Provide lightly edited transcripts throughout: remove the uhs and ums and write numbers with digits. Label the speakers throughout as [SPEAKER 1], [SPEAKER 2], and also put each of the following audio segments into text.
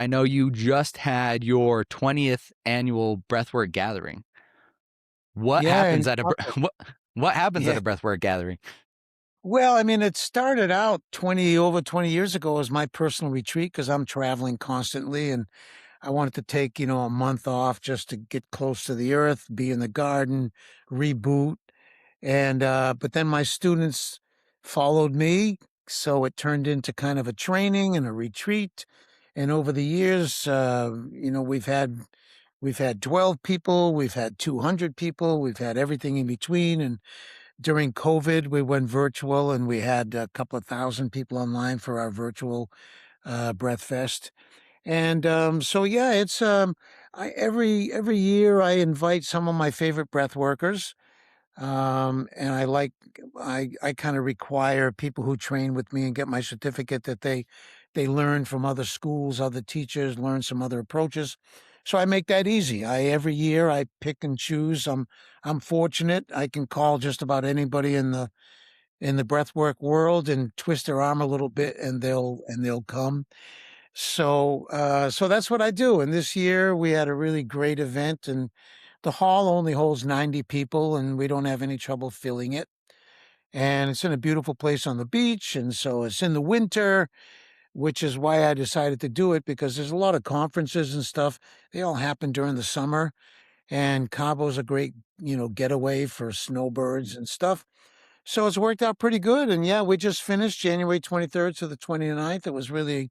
[SPEAKER 1] I know you just had your 20th annual Breathwork gathering. What
[SPEAKER 2] Yeah,
[SPEAKER 1] happens
[SPEAKER 2] and
[SPEAKER 1] at a what happens at
[SPEAKER 2] yeah.
[SPEAKER 1] a Breathwork gathering?
[SPEAKER 2] Well, I mean, it started out over 20 years ago as my personal retreat because I'm traveling constantly and I wanted to take, a month off just to get close to the earth, be in the garden, reboot. And but then my students followed me, so it turned into kind of a training and a retreat. And over the years, we've had 12 people, we've had 200 people, we've had everything in between. And during COVID, we went virtual, and we had a couple of thousand people online for our virtual Breath Fest. And so yeah, it's every year I invite some of my favorite breath workers, and I kind of require people who train with me and get my certificate that they learn from other schools, other teachers, learn some other approaches. So I make that easy. I Every year I pick and choose. I'm fortunate. I can call just about anybody in the breathwork world and twist their arm a little bit, and they'll come. So that's what I do. And this year we had a really great event, and the hall only holds 90 people, and we don't have any trouble filling it. And it's in a beautiful place on the beach. And so it's in the winter, which is why I decided to do it, because there's a lot of conferences and stuff. They all happen during the summer. And Cabo's a great, getaway for snowbirds and stuff. So it's worked out pretty good. And yeah, we just finished January 23rd to the 29th. It was really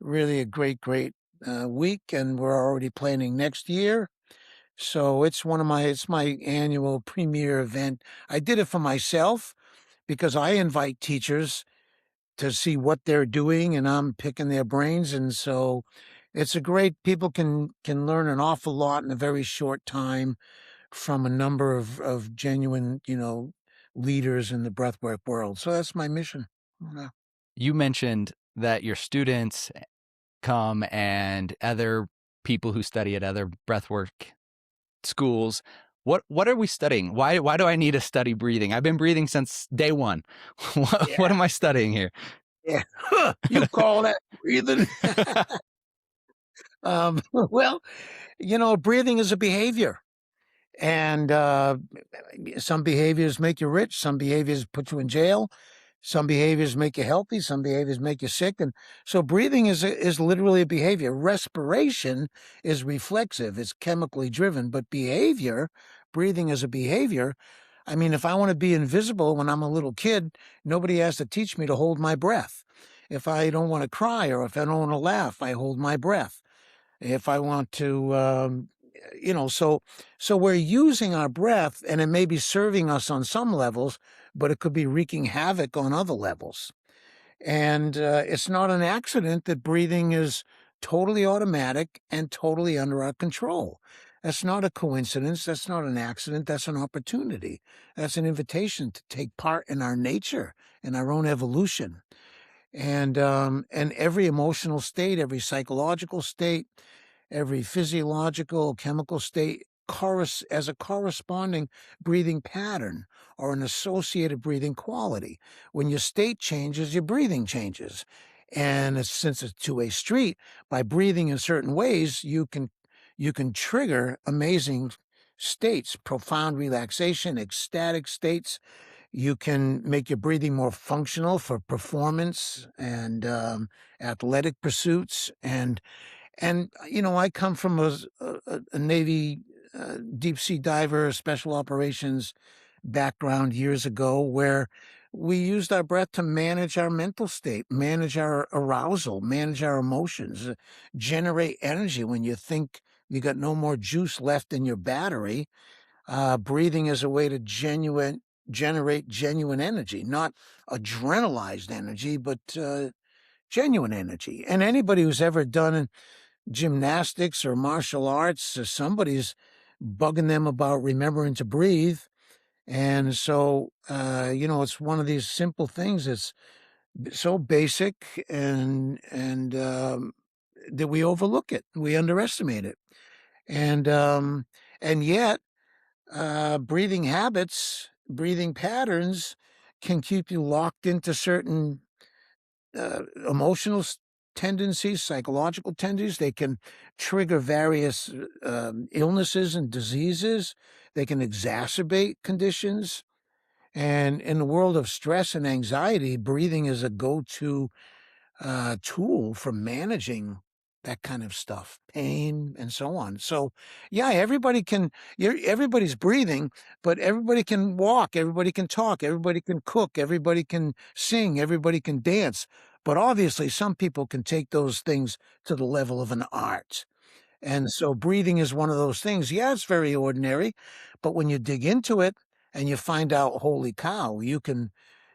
[SPEAKER 2] a great week, and we're already planning next year. So it's my annual premier event. I did it for myself because I invite teachers to see what they're doing, and I'm picking their brains. And so it's a great, people can learn an awful lot in a very short time from a number of genuine, leaders in the breathwork world. So that's my mission. Yeah.
[SPEAKER 1] You mentioned that your students come and other people who study at other breathwork schools. What are we studying? Why do I need to study breathing? I've been breathing since day one. What
[SPEAKER 2] Yeah.
[SPEAKER 1] am I studying here?
[SPEAKER 2] Yeah. You call that breathing? Well, breathing is a behavior. And some behaviors make you rich, some behaviors put you in jail, some behaviors make you healthy, some behaviors make you sick. And so breathing is literally a behavior. Respiration is reflexive, it's chemically driven, but breathing is a behavior. I mean, if I want to be invisible when I'm a little kid, nobody has to teach me to hold my breath. If I don't want to cry or if I don't want to laugh, I hold my breath. If I want to, so we're using our breath, and it may be serving us on some levels, but it could be wreaking havoc on other levels. And it's not an accident that breathing is totally automatic and totally under our control. That's not a coincidence. That's not an accident. That's an opportunity. That's an invitation to take part in our nature and our own evolution. And every emotional state, every psychological state, every physiological chemical state as a corresponding breathing pattern or an associated breathing quality. When your state changes, your breathing changes. And since it's two-way street, by breathing in certain ways, you can trigger amazing states, profound relaxation, ecstatic states. You can make your breathing more functional for performance and athletic pursuits. And I come from a Navy deep sea diver, special operations background years ago, where we used our breath to manage our mental state, manage our arousal, manage our emotions, generate energy when you think you got no more juice left in your battery. Breathing is a way to generate genuine energy, not adrenalized energy, but genuine energy. And anybody who's ever done gymnastics or martial arts, somebody's bugging them about remembering to breathe. And so, it's one of these simple things. It's so basic, and that we overlook it, we underestimate it, and yet, breathing habits, breathing patterns, can keep you locked into certain emotional tendencies, psychological tendencies. They can trigger various illnesses and diseases. They can exacerbate conditions. And in the world of stress and anxiety, breathing is a go-to tool for managing that kind of stuff, pain and so on. So, yeah, everybody's breathing, but everybody can walk, everybody can talk, everybody can cook, everybody can sing, everybody can dance. But obviously, some people can take those things to the level of an art. And so breathing is one of those things. Yeah, it's very ordinary, but when you dig into it and you find out, holy cow, you can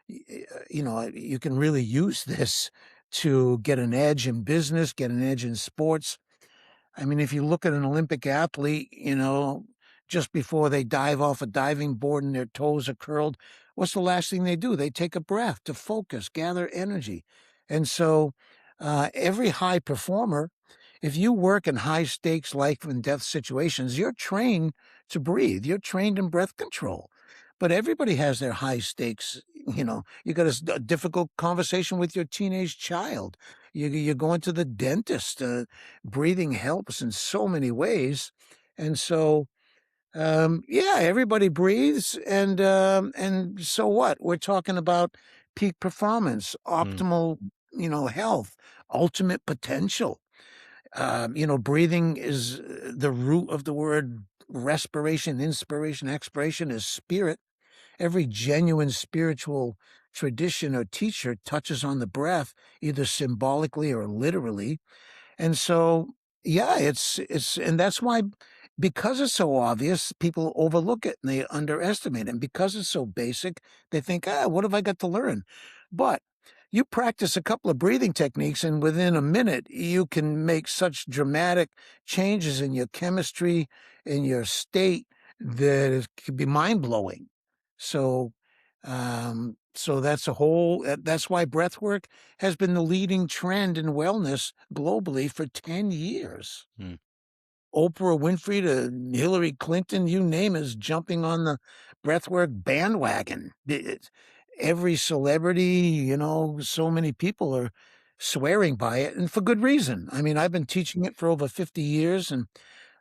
[SPEAKER 2] really use this to get an edge in business, get an edge in sports. I mean, if you look at an Olympic athlete, just before they dive off a diving board and their toes are curled, what's the last thing they do? They take a breath to focus, gather energy. And so, every high performer, if you work in high stakes life and death situations, you're trained to breathe. You're trained in breath control. But everybody has their high stakes. You got a difficult conversation with your teenage child. You're going to the dentist. Breathing helps in so many ways. And so, yeah, everybody breathes. And so what? We're talking about peak performance,
[SPEAKER 1] Mm,
[SPEAKER 2] optimal, health, ultimate potential. Breathing is the root of the word respiration, inspiration, expiration is spirit. Every genuine spiritual tradition or teacher touches on the breath, either symbolically or literally. And so, yeah, and that's why, because it's so obvious, people overlook it and they underestimate it. And because it's so basic, they think, what have I got to learn? But you practice a couple of breathing techniques, and within a minute, you can make such dramatic changes in your chemistry, in your state, that it could be mind blowing. So, that's why breathwork has been the leading trend in wellness globally for 10 years.
[SPEAKER 1] mm.
[SPEAKER 2] Oprah Winfrey to Hillary Clinton, you name it, is jumping on the breathwork bandwagon. Every celebrity, so many people are swearing by it, and for good reason. I mean, I've been teaching it for over 50 years, and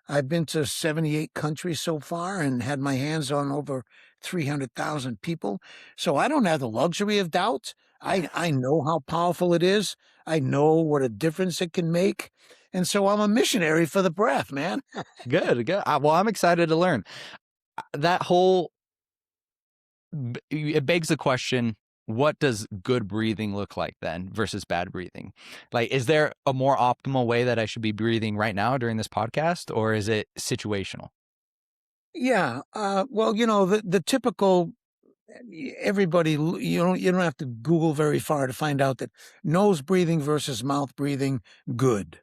[SPEAKER 2] I've been to 78 countries so far and had my hands on over 300,000 people. So I don't have the luxury of doubt. I know how powerful it is. I know what a difference it can make. And so I'm a missionary for the breath, man.
[SPEAKER 1] Good, good. Well, I'm excited to learn. That whole it begs the question, what does good breathing look like then versus bad breathing? Like, is there a more optimal way that I should be breathing right now during this podcast, or is it situational?
[SPEAKER 2] Yeah. Well, the typical everybody, you don't have to Google very far to find out that nose breathing versus mouth breathing, good.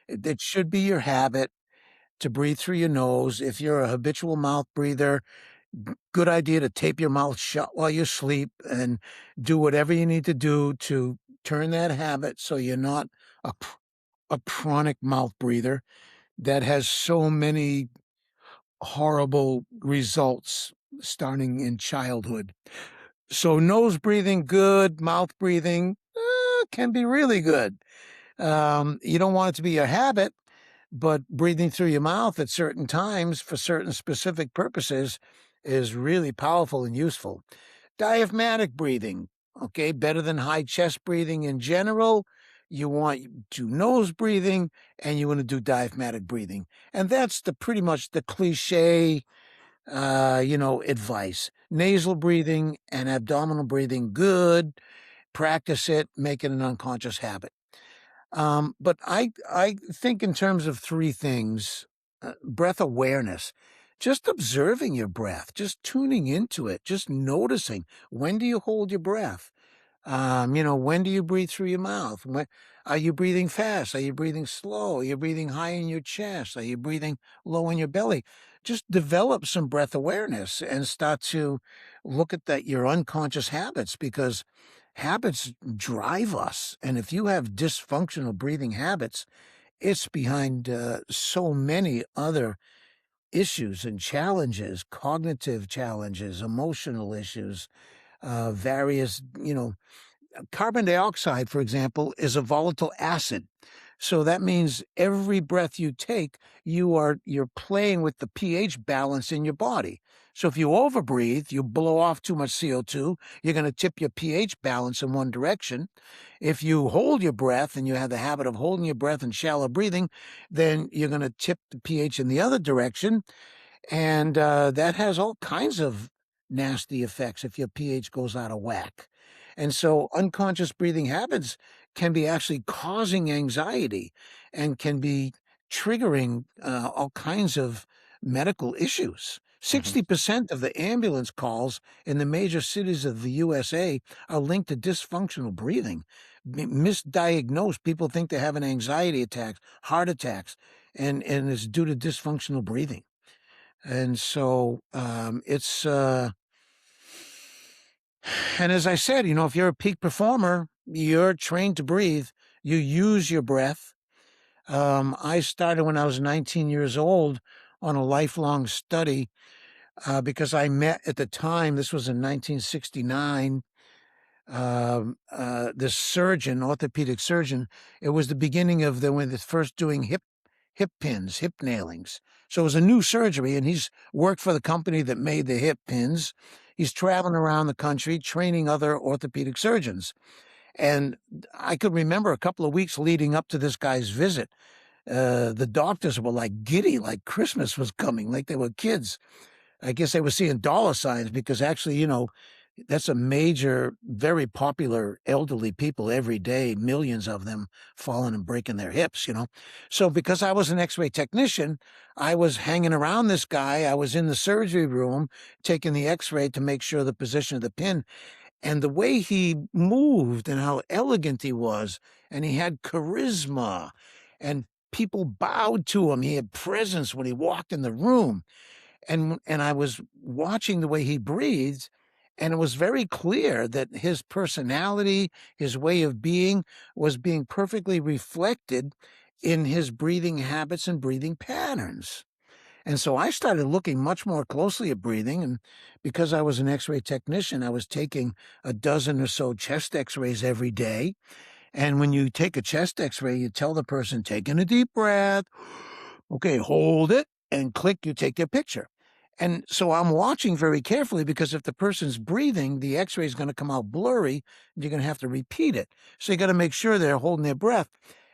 [SPEAKER 2] It should be your habit to breathe through your nose. If you're a habitual mouth breather, good idea to tape your mouth shut while you sleep and do whatever you need to do to turn that habit so you're not a chronic mouth breather that has so many horrible results starting in childhood. So nose breathing, good. Mouth breathing can be really good. You don't want it to be a habit, but breathing through your mouth at certain times for certain specific purposes is really powerful and useful. Diaphragmatic breathing, okay, better than high chest breathing in general. You want to do nose breathing and you want to do diaphragmatic breathing. And that's pretty much the cliche, advice. Nasal breathing and abdominal breathing, good. Practice it, make it an unconscious habit. But I think in terms of three things: breath awareness, just observing your breath, just tuning into it, just noticing, when do you hold your breath? When do you breathe through your mouth? Are you breathing fast? Are you breathing slow? Are you breathing high in your chest? Are you breathing low in your belly? Just develop some breath awareness and start to look at your unconscious habits, because habits drive us. And if you have dysfunctional breathing habits, it's behind so many other issues and challenges, cognitive challenges, emotional issues, various, carbon dioxide, for example, is a volatile acid. So that means every breath you take, you're playing with the pH balance in your body. So if you overbreathe, you blow off too much CO2, you're going to tip your pH balance in one direction. If you hold your breath and you have the habit of holding your breath and shallow breathing, then you're going to tip the pH in the other direction. And that has all kinds of nasty effects if your pH goes out of whack. And so unconscious breathing habits can be actually causing anxiety and can be triggering all kinds of medical issues.
[SPEAKER 1] Mhm.
[SPEAKER 2] 60% of the ambulance calls in the major cities of the USA are linked to dysfunctional breathing. Misdiagnosed, people think they're having anxiety attacks, heart attacks, and it's due to dysfunctional breathing. And so, and as I said, if you're a peak performer, you're trained to breathe, you use your breath. I started when I was 19 years old on a lifelong study because I met at the time, this was in 1969, this surgeon, orthopedic surgeon. It was the beginning of when they first doing hip pins, hip nailings. So it was a new surgery, and he's worked for the company that made the hip pins. He's traveling around the country training other orthopedic surgeons. And I could remember a couple of weeks leading up to this guy's visit. The doctors were like giddy, like Christmas was coming, like they were kids. I guess they were seeing dollar signs because actually, that's a major, very popular elderly people every day, millions of them falling and breaking their hips. So because I was an X-ray technician, I was hanging around this guy. I was in the surgery room taking the X-ray to make sure the position of the pin and the way he moved and how elegant he was. And he had charisma and people bowed to him. He had presence when he walked in the room. And I was watching the way he breathed, and it was very clear that his personality, his way of being, was being perfectly reflected in his breathing habits and breathing patterns. And so I started looking much more closely at breathing, and because I was an X-ray technician, I was taking a dozen or so chest X-rays every day. And when you take a chest X-ray, you tell the person, take in a deep breath. Okay, hold it and click, you take their picture. And so I'm watching very carefully because if the person's breathing, the X-ray is going to come out blurry. And you're going to have to repeat it. So you got to make sure they're holding their breath.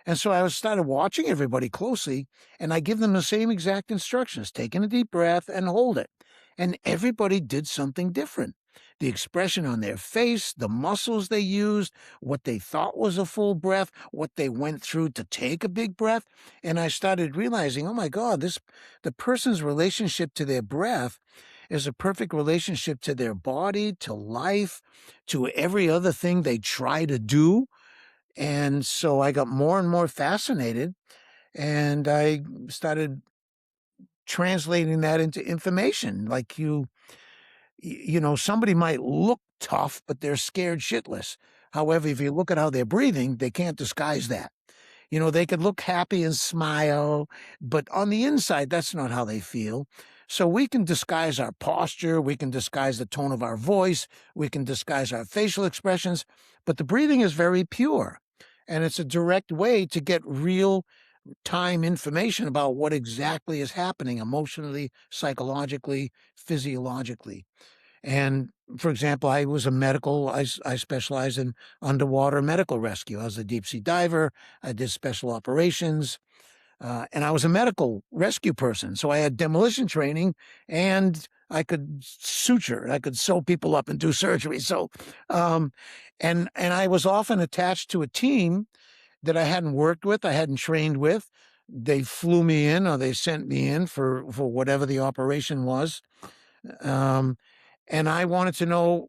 [SPEAKER 2] And so I started watching everybody closely, and I give them the same exact instructions. Take in a deep breath and hold it. And everybody did something different. The expression on their face, the muscles they used, what they thought was a full breath, what they went through to take a big breath. And I started realizing, oh my God, the person's relationship to their breath is a perfect relationship to their body, to life, to every other thing they try to do. And so I got more and more fascinated, and I started translating that into information. Like somebody might look tough, but they're scared shitless. However, if you look at how they're breathing, they can't disguise that. They could look happy and smile, but on the inside, that's not how they feel. So we can disguise our posture, we can disguise the tone of our voice, we can disguise our facial expressions, but the breathing is very pure. And it's a direct way to get real time information about what exactly is happening emotionally, psychologically, physiologically. And for example, I specialized in underwater medical rescue. I was a deep sea diver. I did special operations, and I was a medical rescue person. So I had demolition training, and I could suture, I could sew people up and do surgery. So, and I was often attached to a team that I hadn't worked with, I hadn't trained with. They flew me in, or they sent me in for whatever the operation was. Um, and I wanted to know,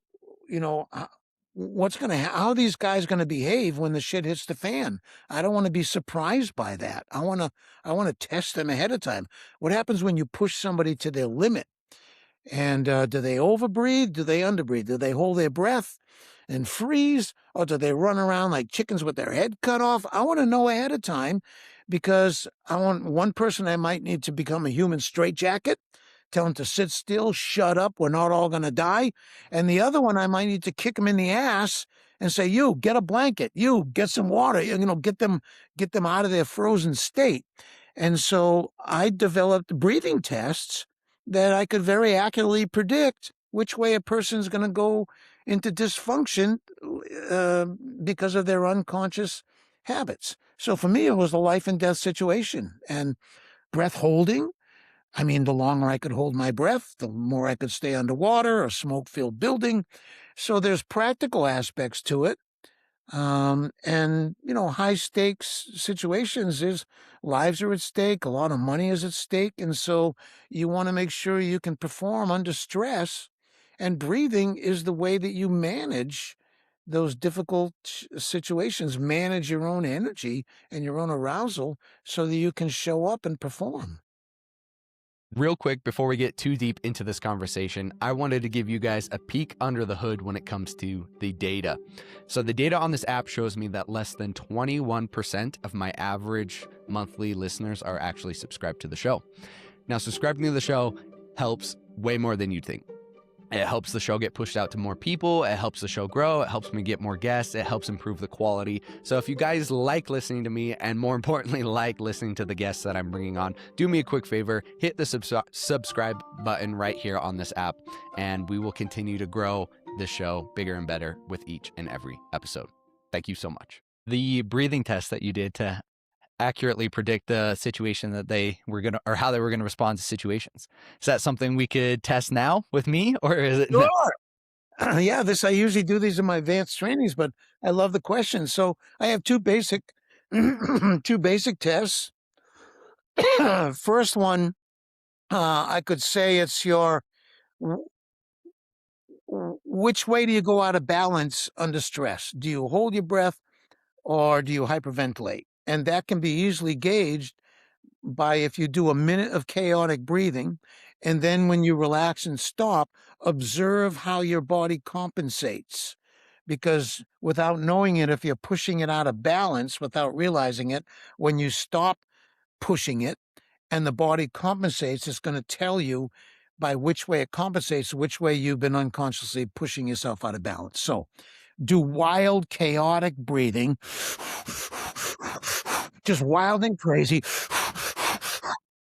[SPEAKER 2] how are these guys going to behave when the shit hits the fan? I don't want to be surprised by that. I want to test them ahead of time. What happens when you push somebody to their limit? And do they overbreathe? Do they underbreathe? Do they hold their breath and freeze? Or do they run around like chickens with their head cut off? I want to know ahead of time, because I want one person I might need to become a human straitjacket, tell him to sit still, shut up, we're not all going to die. And the other one, I might need to kick him in the ass and say, "You get a blanket, you get some water, get them out of their frozen state." And so I developed breathing tests that I could very accurately predict which way a person's going to go into dysfunction uh, because of their unconscious habits. So for me, it was a life and death situation. And breath holding, I mean, the longer I could hold my breath, the more I could stay underwater, a smoke-filled building. So there's practical aspects to it. And high stakes situations is lives are at stake, a lot of money is at stake. And so you want to make sure you can perform under stress. And breathing is the way that you manage those difficult situations, manage your own energy and your own arousal so that you can show up and perform.
[SPEAKER 1] Real quick, before we get too deep into this conversation, I wanted to give you guys a peek under the hood when it comes to the data. So the data on this app shows me that less than 21% of my average monthly listeners are actually subscribed to the show. Now, subscribing to the show helps way more than you'd think. It helps the show get pushed out to more people. It helps the show grow. It helps me get more guests. It helps improve the quality. So if you guys like listening to me, and more importantly, like listening to the guests that I'm bringing on, do me a quick favor, hit the subscribe button right here on this app, and we will continue to grow the show bigger and better with each and every episode. Thank you so much. The breathing test that you did to accurately predict the situation that they were going to, or how they were going to respond to situations. Is that something we could test now with me, or is it?
[SPEAKER 2] Sure. Yeah, I usually do these in my advanced trainings, but I love the question. So I have two basic, two basic tests. First one, I could say it's your which way do you go out of balance under stress? Do you hold your breath or do you hyperventilate? And that can be easily gauged by if you do a minute of chaotic breathing, and then when you relax and stop, observe how your body compensates. Because without knowing it, if you're pushing it out of balance without realizing it, when you stop pushing it and the body compensates, it's going to tell you by which way it compensates, which way you've been unconsciously pushing yourself out of balance. So do wild, chaotic breathing, just wild and crazy,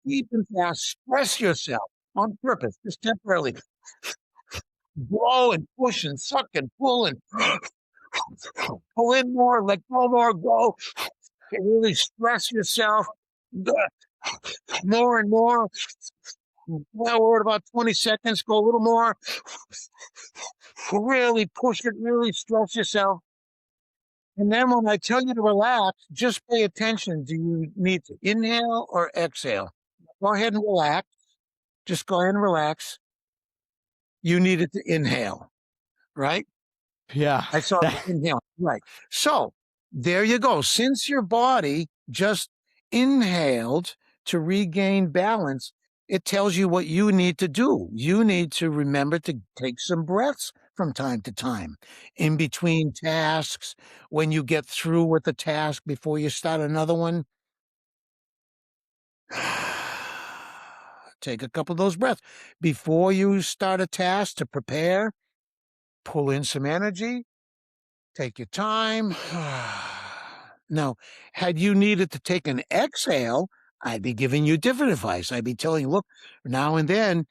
[SPEAKER 2] deep and fast, stress yourself on purpose, just temporarily. Blow and push and suck and pull and pull in more, let go more, go. And really stress yourself more and more. Well, we're at about 20 seconds, go a little more. Really push it, really stress yourself. And then when I tell you to relax, just pay attention. Do you need to inhale or exhale? Go ahead and relax. Just go ahead and relax. You needed to inhale, right?
[SPEAKER 1] Yeah.
[SPEAKER 2] I saw the inhale, right. So there you go. Since your body just inhaled to regain balance, it tells you what you need to do. You need to remember to take some breaths from time to time in between tasks, when you get through with the task before you start another one. Take a couple of those breaths before you start a task to prepare. Pull in some energy. Take your time. Now, had you needed to take an exhale, I'd be giving you different advice. I'd be telling you, look, now and then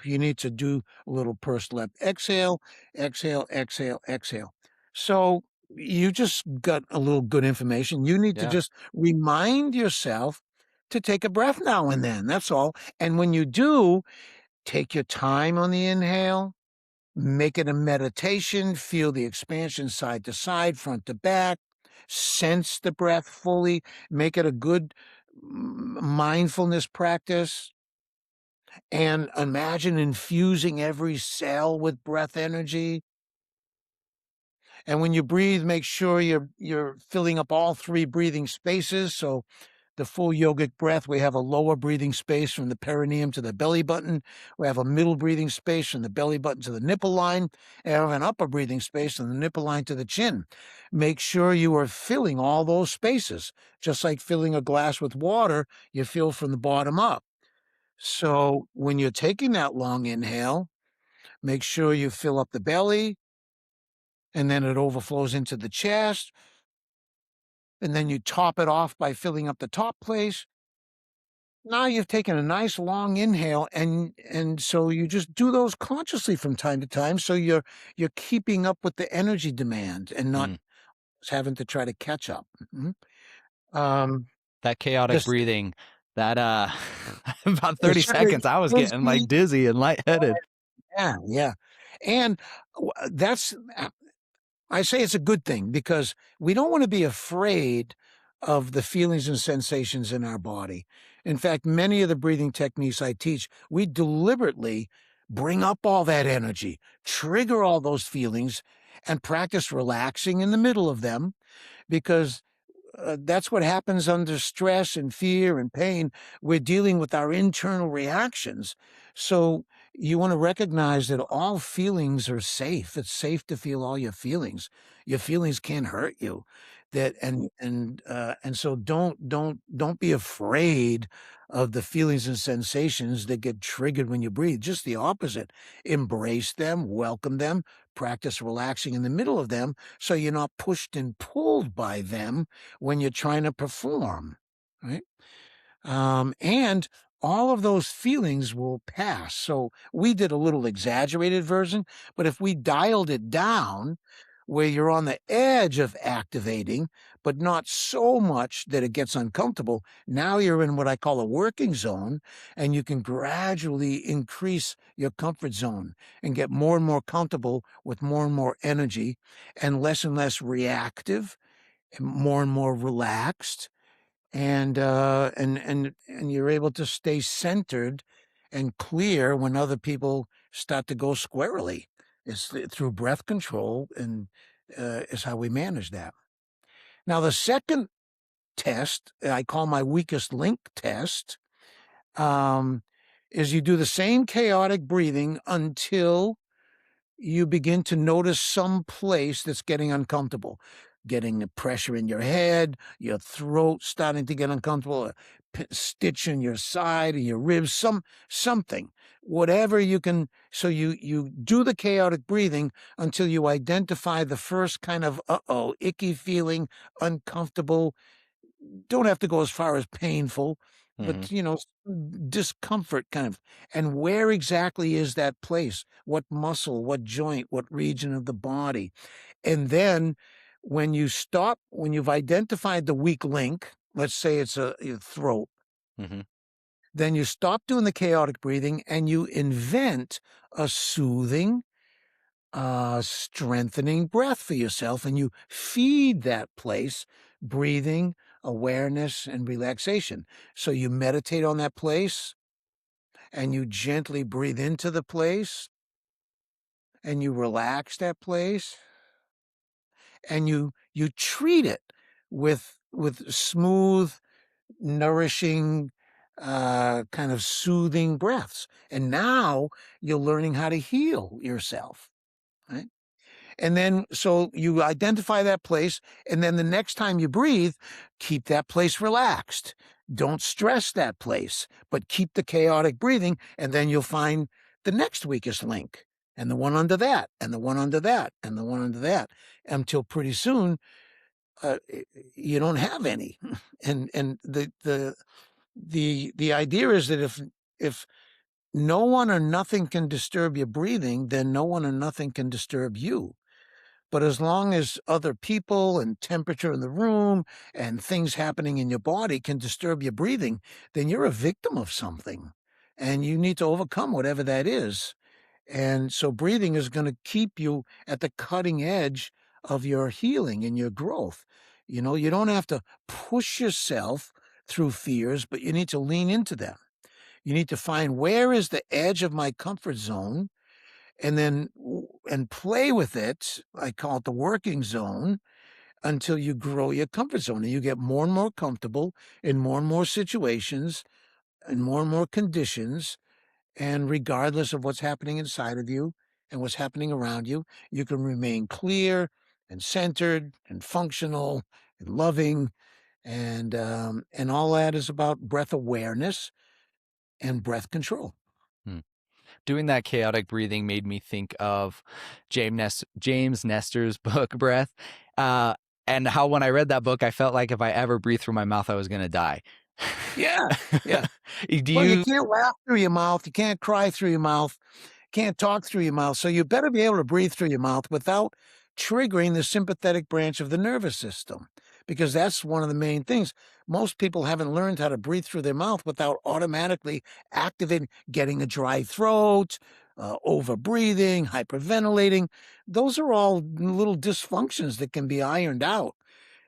[SPEAKER 2] you need to do a little pursed lip exhale, exhale, exhale, exhale. So you just got a little good information. You need to just remind yourself to take a breath now and then. That's all. And when you do, take your time on the inhale. Make it a meditation. Feel the expansion side to side, front to back. Sense the breath fully. Make it a good mindfulness practice. And imagine infusing every cell with breath energy. And when you breathe, make sure you're filling up all three breathing spaces. So the full yogic breath, we have a lower breathing space from the perineum to the belly button. We have a middle breathing space from the belly button to the nipple line, and we have an upper breathing space from the nipple line to the chin. Make sure you are filling all those spaces. Just like filling a glass with water, you fill from the bottom up. So when you're taking that long inhale, make sure you fill up the belly, and then it overflows into the chest, and then you top it off by filling up the top place. Now you've taken a nice long inhale, and so you just do those consciously from time to time, so you're keeping up with the energy demand and not
[SPEAKER 1] Mm.
[SPEAKER 2] having to try to catch up. Mhm. Um,
[SPEAKER 1] That chaotic
[SPEAKER 2] this
[SPEAKER 1] breathing, that, about
[SPEAKER 2] it
[SPEAKER 1] 30
[SPEAKER 2] sure is
[SPEAKER 1] seconds, I was getting, like,
[SPEAKER 2] busy.
[SPEAKER 1] dizzy and lightheaded.
[SPEAKER 2] Yeah, yeah, and that's I say it's a good thing because we don't want to be afraid of the feelings and sensations in our body. In fact, many of the breathing techniques I teach, we deliberately bring up all that energy, trigger all those feelings, and practice relaxing in the middle of them because that's what happens under stress and fear and pain. We're dealing with our internal reactions. So you want to recognize that all feelings are safe. It's safe to feel all your feelings. Your feelings can't hurt you. That and so don't be afraid of the feelings and sensations that get triggered when you breathe. Just the opposite. Embrace them, welcome them, practice relaxing in the middle of them so you're not pushed and pulled by them when you're trying to perform, right? And all of those feelings will pass. So we did a little exaggerated version, but if we dialed it down where you're on the edge of activating, but not so much that it gets uncomfortable, now you're in what I call a working zone, and you can gradually increase your comfort zone and get more and more comfortable with more and more energy and less reactive and more relaxed, and you're able to stay centered and clear when other people start to go squirrely. Through breath control, and is how we manage that. Now, the second test I call my weakest link test, um, is you do the same chaotic breathing until you begin to notice some place that's getting uncomfortable, getting the pressure in your head, your throat starting to get uncomfortable, a stitch in your side and your ribs, something, whatever you can. So you do the chaotic breathing until you identify the first kind of icky feeling, uncomfortable. Don't have to go as far as painful,
[SPEAKER 1] Mhm,
[SPEAKER 2] but, discomfort kind of. And where exactly is that place? What muscle, what joint, what region of the body? And then when you've identified the weak link, let's say it's your throat,
[SPEAKER 1] mhm,
[SPEAKER 2] then you stop doing the chaotic breathing and you invent a soothing, strengthening breath for yourself, and you feed that place breathing, awareness, and relaxation. So you meditate on that place and you gently breathe into the place and you relax that place and you treat it with smooth, nourishing, kind of soothing breaths. And now you're learning how to heal yourself, right? And then, so you identify that place, and then the next time you breathe, keep that place relaxed. Don't stress that place, but keep the chaotic breathing, and then you'll find the next weakest link, and the one under that, and the one under that, and the one under that, until pretty soon you don't have any. And the idea is that if no one or nothing can disturb your breathing, then no one or nothing can disturb you. But as long as other people and temperature in the room and things happening in your body can disturb your breathing, then you're a victim of something. And you need to overcome whatever that is. And so breathing is going to keep you at the cutting edge of your healing and your growth. You don't have to push yourself through fears, but you need to lean into them. You need to find where is the edge of my comfort zone and then and play with it. I call it the working zone until you grow your comfort zone and you get more and more comfortable in more and more situations and more conditions. And regardless of what's happening inside of you and what's happening around you, you can remain clear and centered and functional and loving. And all that is about breath awareness and breath control.
[SPEAKER 1] mm. Doing that chaotic breathing made me think of James Nestor's book Breath, uh, and how when I read that book, I felt like if I ever breathed through my mouth, I was gonna die.
[SPEAKER 2] Yeah, yeah.
[SPEAKER 1] Do
[SPEAKER 2] Well, you
[SPEAKER 1] you
[SPEAKER 2] can't laugh through your mouth, you can't cry through your mouth, can't talk through your mouth, so you better be able to breathe through your mouth without triggering the sympathetic branch of the nervous system, because that's one of the main things. Most people haven't learned how to breathe through their mouth without automatically activating, getting a dry throat, over breathing, hyperventilating. Those are all little dysfunctions that can be ironed out.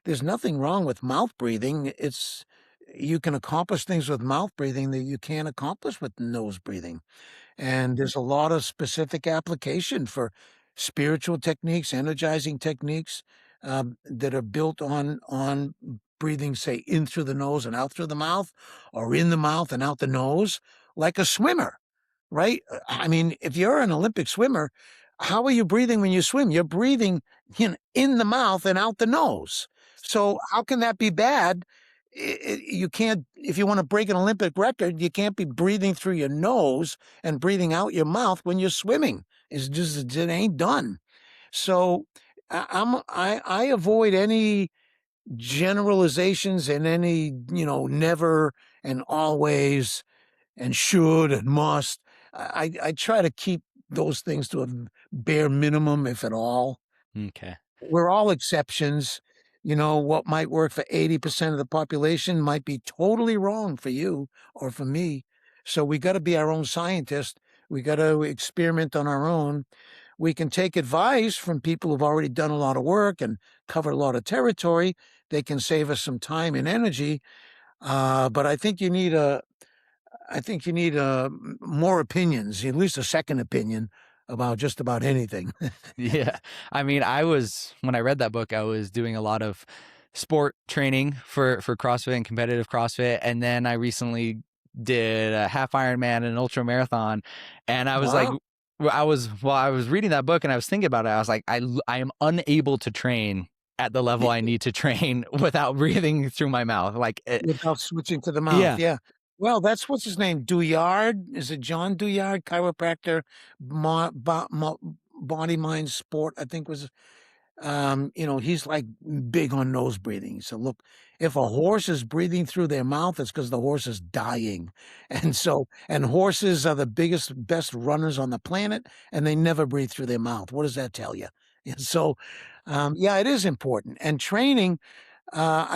[SPEAKER 2] There's nothing wrong with mouth breathing. It's You can accomplish things with mouth breathing that you can't accomplish with nose breathing. And there's a lot of specific application for spiritual techniques, energizing techniques, that are built on breathing, say, in through the nose and out through the mouth, or in the mouth and out the nose, like a swimmer, right? I mean, if you're an Olympic swimmer, how are you breathing when you swim? You're breathing in the mouth and out the nose. So how can that be bad? You can't, if you want to break an Olympic record, you can't be breathing through your nose and breathing out your mouth when you're swimming. It's just, it ain't done. So I avoid any generalizations and any, never and always and should and must. I try to keep those things to a bare minimum, if at all.
[SPEAKER 1] Okay.
[SPEAKER 2] We're all exceptions. What might work for 80% of the population might be totally wrong for you or for me. So we got to be our own scientist. We got to experiment on our own. We can take advice from people who've already done a lot of work and covered a lot of territory. They can save us some time and energy. But I think you need more opinions, at least a second opinion about just about anything.
[SPEAKER 1] Yeah. I mean, when I read that book, I was doing a lot of sport training for CrossFit and competitive CrossFit, and then I recently did a half Ironman and an ultra marathon, and I was like,
[SPEAKER 2] Wow.
[SPEAKER 1] while I was reading that book and I was thinking about it, I was like, I am unable to train at the level I need to train without breathing through my mouth.
[SPEAKER 2] Without switching to the mouth,
[SPEAKER 1] Yeah,
[SPEAKER 2] yeah. Well, that's what's his name, Douillard? Is it John Douillard, chiropractor, body, mind, sport, I think was, he's like big on nose breathing. So look, if a horse is breathing through their mouth, it's because the horse is dying. And horses are the biggest, best runners on the planet, and they never breathe through their mouth. What does that tell you? So, yeah, it is important. And training,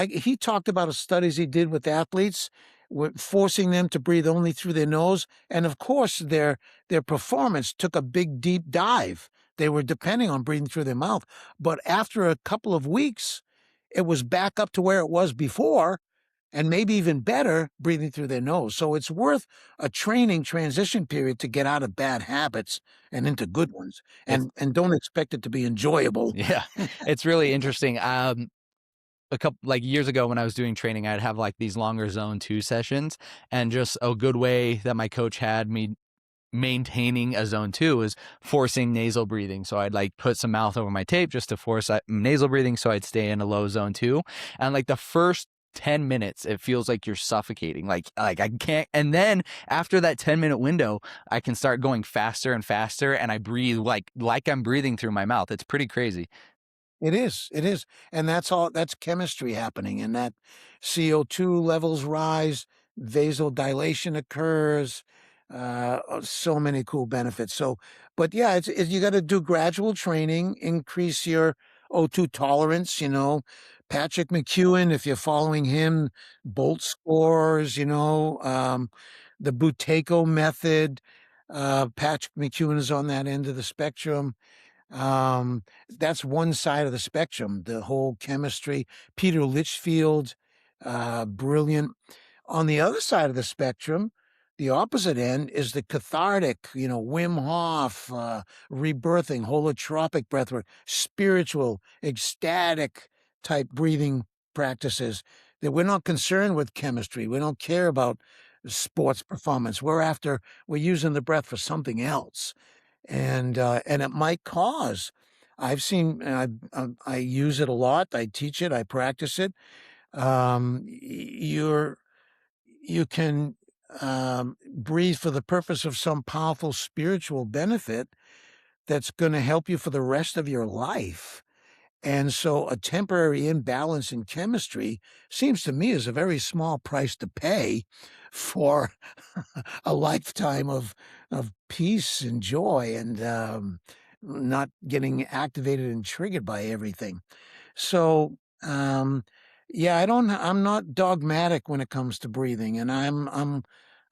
[SPEAKER 2] he talked about the studies he did with athletes, with forcing them to breathe only through their nose, and of course their performance took a big deep dive. They were depending on breathing through their mouth, but after a couple of weeks, it was back up to where it was before, and maybe even better breathing through their nose. So it's worth a training transition period to get out of bad habits and into good ones,
[SPEAKER 1] it's
[SPEAKER 2] and don't expect it to be enjoyable.
[SPEAKER 1] yeah, it's really interesting. A couple like years ago when I was doing training, I'd have like these longer zone 2 sessions, and just a good way that my coach had me maintaining a zone 2 is forcing nasal breathing. So I'd like put some mouth over my tape just to force nasal breathing so I'd stay in a low zone 2. And like the first 10 minutes it feels like you're suffocating, like I can't, and then after that 10-minute window I can start going faster and faster, and I breathe like I'm breathing through my mouth. It's pretty crazy.
[SPEAKER 2] It is, and that's chemistry happening, and that CO2 levels rise, vasodilation occurs, so many cool benefits. So, but yeah, you gotta do gradual training, increase your O2 tolerance, Patrick McEwen, if you're following him, Bolt scores, the Buteyko method, Patrick McEwen is on that end of the spectrum. That's one side of the spectrum, the whole chemistry. Peter Litchfield, brilliant. On the other side of the spectrum, the opposite end is the cathartic, Wim Hof, rebirthing, holotropic breathwork, spiritual, ecstatic type breathing practices that we're not concerned with chemistry. We don't care about sports performance. We're using the breath for something else, and it might cause. I've seen. I use it a lot. I teach it. I practice it. You can breathe for the purpose of some powerful spiritual benefit that's going to help you for the rest of your life. And so a temporary imbalance in chemistry seems to me is a very small price to pay for a lifetime of peace and joy and not getting activated and triggered by everything. So, yeah, I'm not dogmatic when it comes to breathing, and I'm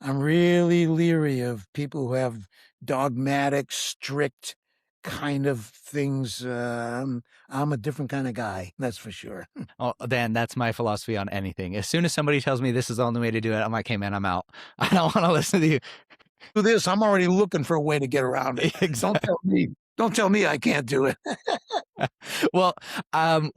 [SPEAKER 2] really leery of people who have dogmatic, strict kind of things. I'm a different kind of guy, that's for sure.
[SPEAKER 1] Oh, Dan, that's my philosophy on anything. As soon as somebody tells me this is the only way to do it, I'm like, hey man, I'm out. I don't want to listen to you.
[SPEAKER 2] Do this, I'm already looking for a way to get around it. Don't
[SPEAKER 1] Exactly.
[SPEAKER 2] tell me, don't tell me I can't do it.
[SPEAKER 1] Well, I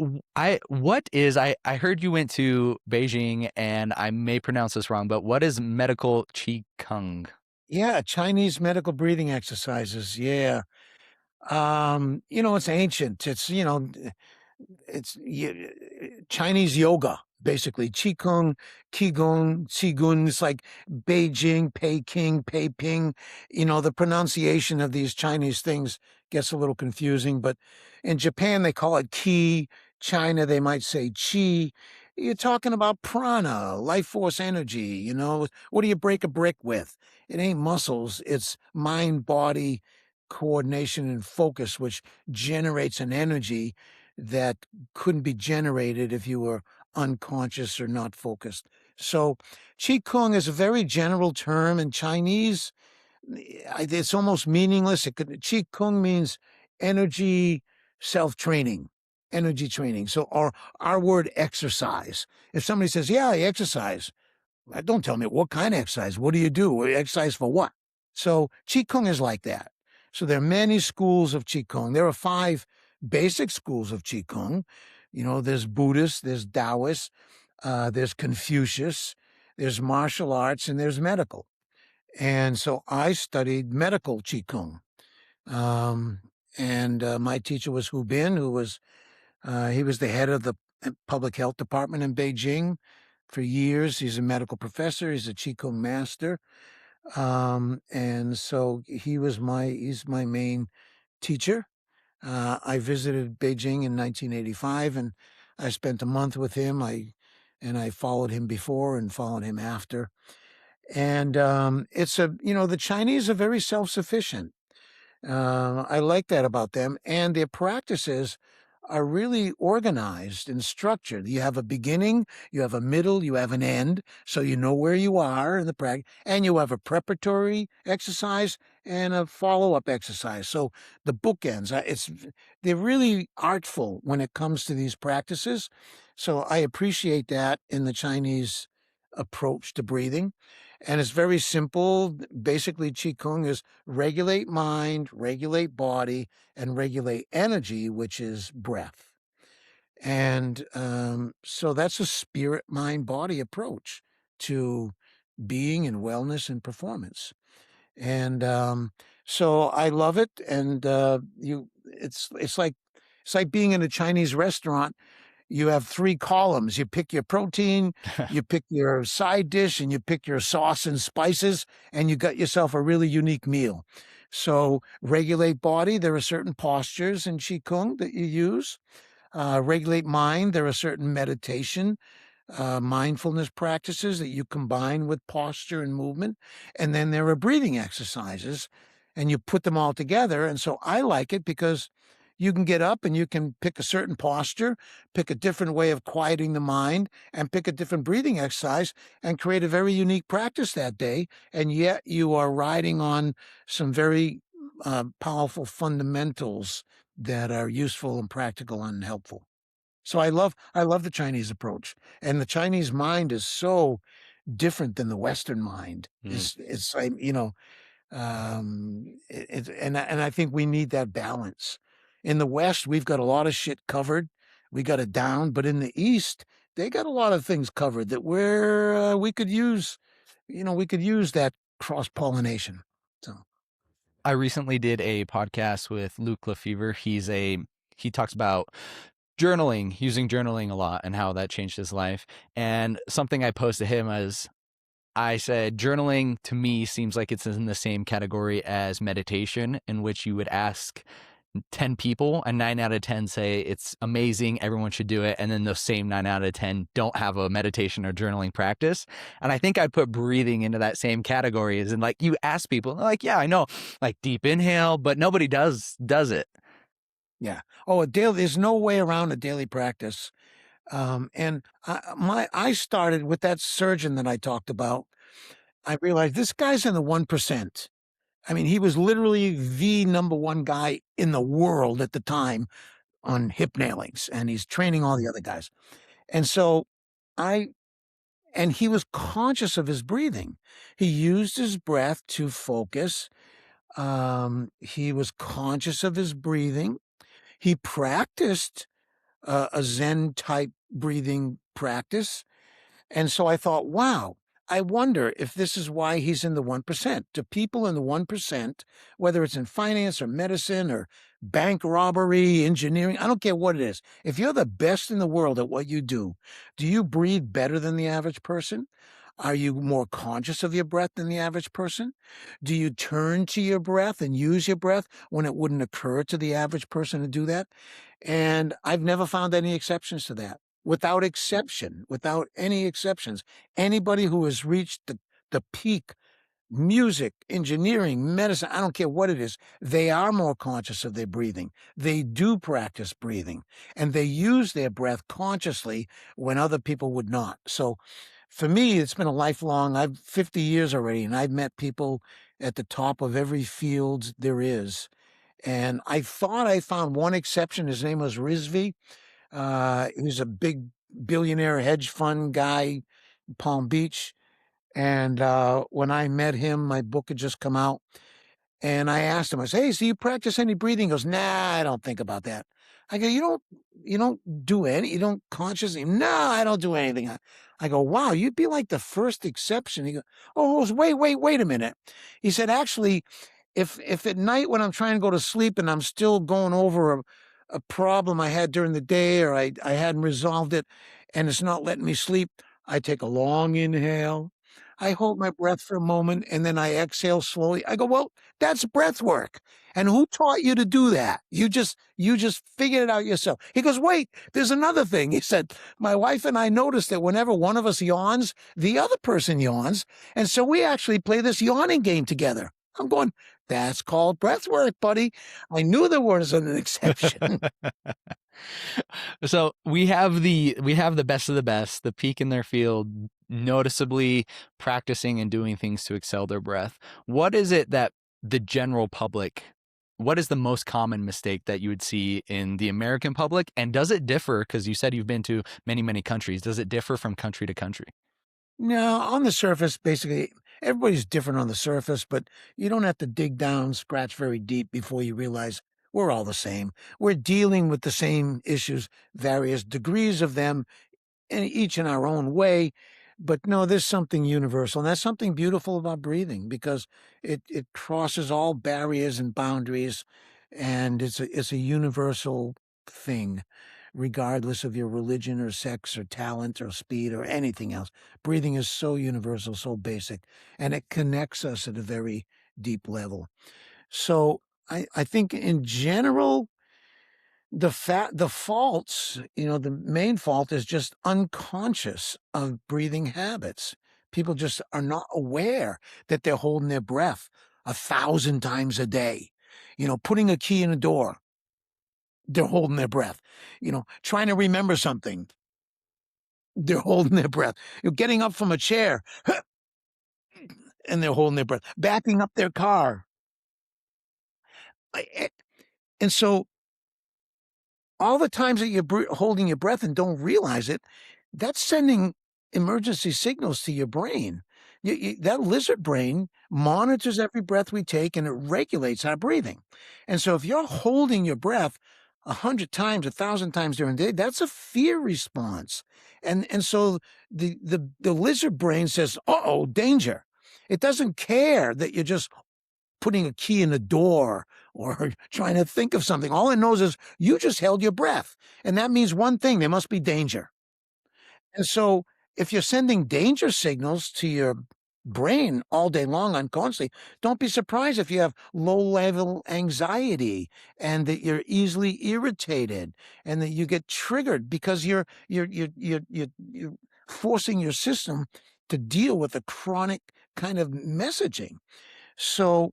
[SPEAKER 1] heard you went to Beijing, and I may pronounce this wrong, but what is medical qi kung?
[SPEAKER 2] Yeah, Chinese medical breathing exercises. Yeah. It's ancient. It's Chinese yoga, basically. Qigong, Qigong. It's like Beijing, Peking, Peiping. The pronunciation of these Chinese things gets a little confusing, but in Japan, they call it Qi. China, they might say Qi. You're talking about prana, life force energy. What do you break a brick with? It ain't muscles, it's mind body coordination and focus, which generates an energy that couldn't be generated if you were unconscious or not focused. So, Qi Kung is a very general term in Chinese. It's almost meaningless. Qi Kung means energy self training, energy training. So, our word exercise. If somebody says, "Yeah, I exercise," don't tell me what kind of exercise. What do you do? Exercise for what? So Qigong is like that. So there are many schools of Qigong. There are 5 basic schools of Qigong. There's Buddhist, there's Taoist, there's Confucius, there's martial arts, and there's medical. And so I studied medical Qigong. Um, and my teacher was Hu Bin, he was the head of the public health department in Beijing for years. He's a medical professor. He's a Qigong master. And so he's my main teacher. I visited Beijing in 1985 and I spent a month with him. I followed him before and followed him after. And the Chinese are very self-sufficient. I like that about them. And their practices are really organized and structured. You have a beginning, you have a middle, you have an end, so you know where you are in the practice, and you have a preparatory exercise and a follow-up exercise. So the bookends, they're really artful when it comes to these practices. So I appreciate that in the Chinese approach to breathing. And it's very simple. Basically, Qigong is regulate mind, regulate body, and regulate energy, which is breath. And so that's a spirit, mind, body approach to being and wellness and performance. And so I love it. And it's like being in a Chinese restaurant. You have 3 columns. You pick your protein, you pick your side dish, and you pick your sauce and spices, and you got yourself a really unique meal. So regulate body. There are certain postures in Qigong that you use. Regulate mind. There are certain meditation, mindfulness practices that you combine with posture and movement. And then there are breathing exercises, and you put them all together. And so I like it because you can get up and you can pick a certain posture, pick a different way of quieting the mind, and pick a different breathing exercise and create a very unique practice that day. And yet you are riding on some very powerful fundamentals that are useful and practical and helpful. So I love the Chinese approach, and the Chinese mind is so different than the Western mind.
[SPEAKER 1] Mm.
[SPEAKER 2] It's like, and I think we need that balance. In the West, we've got a lot of shit covered. We got it down, but in the East, they got a lot of things covered that we could use that cross-pollination. So,
[SPEAKER 1] I recently did a podcast with Luke Lefevre. He talks about journaling, using journaling a lot, and how that changed his life. And something I posed to him as I said journaling to me seems like it's in the same category as meditation, in which you would ask 10 people and 9 out of 10 say it's amazing, everyone should do it. And then those same 9 out of 10 don't have a meditation or journaling practice. And I think I put breathing into that same category, as in like you ask people, they're like, yeah, I know, like deep inhale, but nobody does it.
[SPEAKER 2] Yeah. Oh, a daily, there's no way around a daily practice. And I started with that surgeon that I talked about. I realized this guy's in the 1%. I mean, he was literally the number one guy in the world at the time on hip nailings, and he's training all the other guys. And so I and he was conscious of his breathing. He used his breath to focus. He was conscious of his breathing. He practiced a Zen type breathing practice. And so I thought, wow, I wonder if this is why he's in the 1%. Do people in the 1%, whether it's in finance or medicine or bank robbery, engineering, I don't care what it is. If you're the best in the world at what you do you breathe better than the average person? Are you more conscious of your breath than the average person? Do you turn to your breath and use your breath when it wouldn't occur to the average person to do that? And I've never found any exceptions to that. Without exception, without any exceptions, anybody who has reached the peak, music, engineering, medicine, I don't care what it is, they are more conscious of their breathing. They do practice breathing, and they use their breath consciously when other people would not. So for me, it's been a lifelong, I've 50 years already, and I've met people at the top of every field there is. And I thought I found one exception. His name was Rizvi. He was a big billionaire hedge fund guy, Palm Beach. And when I met him, my book had just come out. And I asked him, I said, hey, so you practice any breathing? He goes, nah, I don't think about that. I go, you don't do any, you don't consciously, no, I don't do anything. I go, wow, you'd be like the first exception. He goes, oh, wait a minute. He said, actually, if at night when I'm trying to go to sleep and I'm still going over a problem I had during the day, or I hadn't resolved it and it's not letting me sleep, I take a long inhale. I hold my breath for a moment and then I exhale slowly. I go, well, that's breath work. And who taught you to do that? You just figured it out yourself. He goes, wait, there's another thing. He said, my wife and I noticed that whenever one of us yawns, the other person yawns. And so we actually play this yawning game together. I'm going, that's called breath work, buddy. I knew there was an exception.
[SPEAKER 1] So we have the best of the best, the peak in their field, noticeably practicing and doing things to excel their breath. What is it that the general public, what is the most common mistake that you would see in the American public? And does it differ? Because you said you've been to many, many countries. Does it differ from country to country?
[SPEAKER 2] No, on the surface, basically, everybody's different on the surface, but you don't have to dig down, scratch very deep before you realize we're all the same. We're dealing with the same issues, various degrees of them, and each in our own way. But no, there's something universal, and that's something beautiful about breathing because it crosses all barriers and boundaries, and it's a universal thing, regardless of your religion or sex or talent or speed or anything else. Breathing is so universal, so basic, and it connects us at a very deep level. So I think in general, the faults, the main fault is just unconscious of breathing habits. People just are not aware that they're holding their breath 1,000 times a day. Putting a key in a door, they're holding their breath. Trying to remember something, they're holding their breath. Getting up from a chair, and they're holding their breath. Backing up their car. And so all the times that you're holding your breath and don't realize it, that's sending emergency signals to your brain. That lizard brain monitors every breath we take and it regulates our breathing. And so if you're holding your breath 100 times, 1,000 times during the day, that's a fear response. And so the lizard brain says, uh-oh, danger. It doesn't care that you're just putting a key in a door or trying to think of something. All it knows is you just held your breath. And that means one thing, there must be danger. And so if you're sending danger signals to your brain all day long unconsciously. Don't be surprised if you have low-level anxiety and that you're easily irritated and that you get triggered because you're forcing your system to deal with a chronic kind of messaging. So,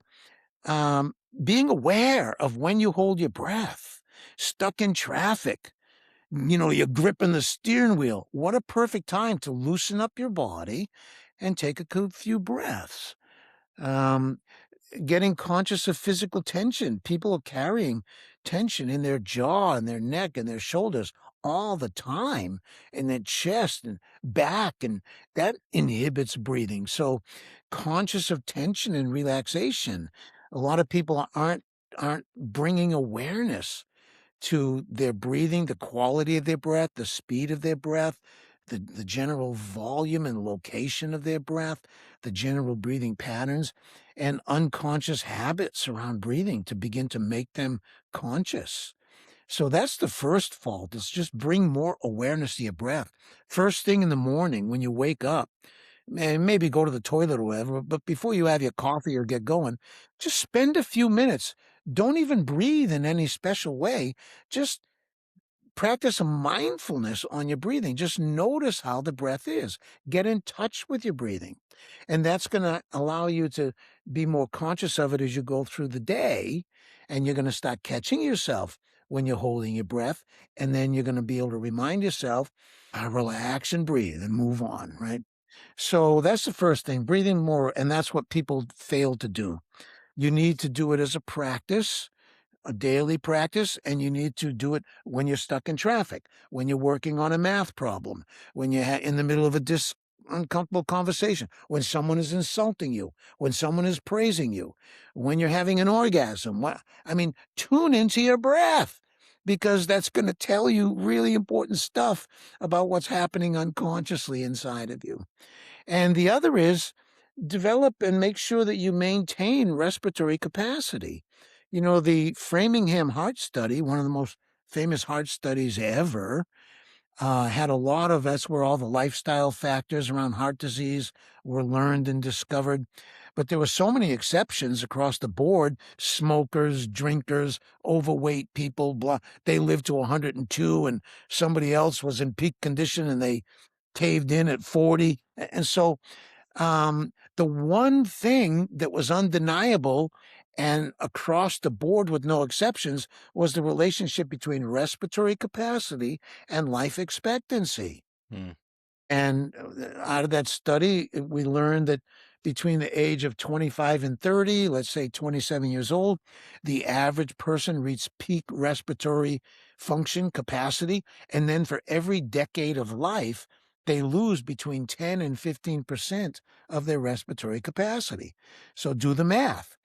[SPEAKER 2] um, being aware of when you hold your breath, stuck in traffic, you're gripping the steering wheel. What a perfect time to loosen up your body and take a few breaths. Um, Getting conscious of physical tension. People are carrying tension in their jaw and their neck and their shoulders all the time, in their chest and back, and that inhibits breathing. So, conscious of tension and relaxation. A lot of people aren't bringing awareness to their breathing, the quality of their breath, the speed of their breath, the general volume and location of their breath, the general breathing patterns, and unconscious habits around breathing to begin to make them conscious. So that's the first fault, is just bring more awareness to your breath. First thing in the morning when you wake up, and maybe go to the toilet or whatever, but before you have your coffee or get going, just spend a few minutes. Don't even breathe in any special way. Just practice a mindfulness on your breathing. Just notice how the breath is. Get in touch with your breathing. And that's going to allow you to be more conscious of it as you go through the day. And you're going to start catching yourself when you're holding your breath. And then you're going to be able to remind yourself, relax and breathe and move on, right? So that's the first thing, breathing more, and that's what people fail to do. You need to do it as a practice, a daily practice, and you need to do it when you're stuck in traffic, when you're working on a math problem, when you're in the middle of a uncomfortable conversation, when someone is insulting you, when someone is praising you, when you're having an orgasm. I mean, tune into your breath, because that's going to tell you really important stuff about what's happening unconsciously inside of you. And the other is develop and make sure that you maintain respiratory capacity. The Framingham Heart Study, one of the most famous heart studies ever, had a lot of that's where all the lifestyle factors around heart disease were learned and discovered. But there were so many exceptions across the board: smokers, drinkers, overweight people, blah. They lived to 102, and somebody else was in peak condition and they caved in at 40. And so the one thing that was undeniable and across the board with no exceptions was the relationship between respiratory capacity and life expectancy.
[SPEAKER 1] Hmm.
[SPEAKER 2] And out of that study, we learned that between the age of 25 and 30, let's say 27 years old, the average person reached peak respiratory function capacity. And then for every decade of life, they lose between 10 and 15% of their respiratory capacity. So do the math.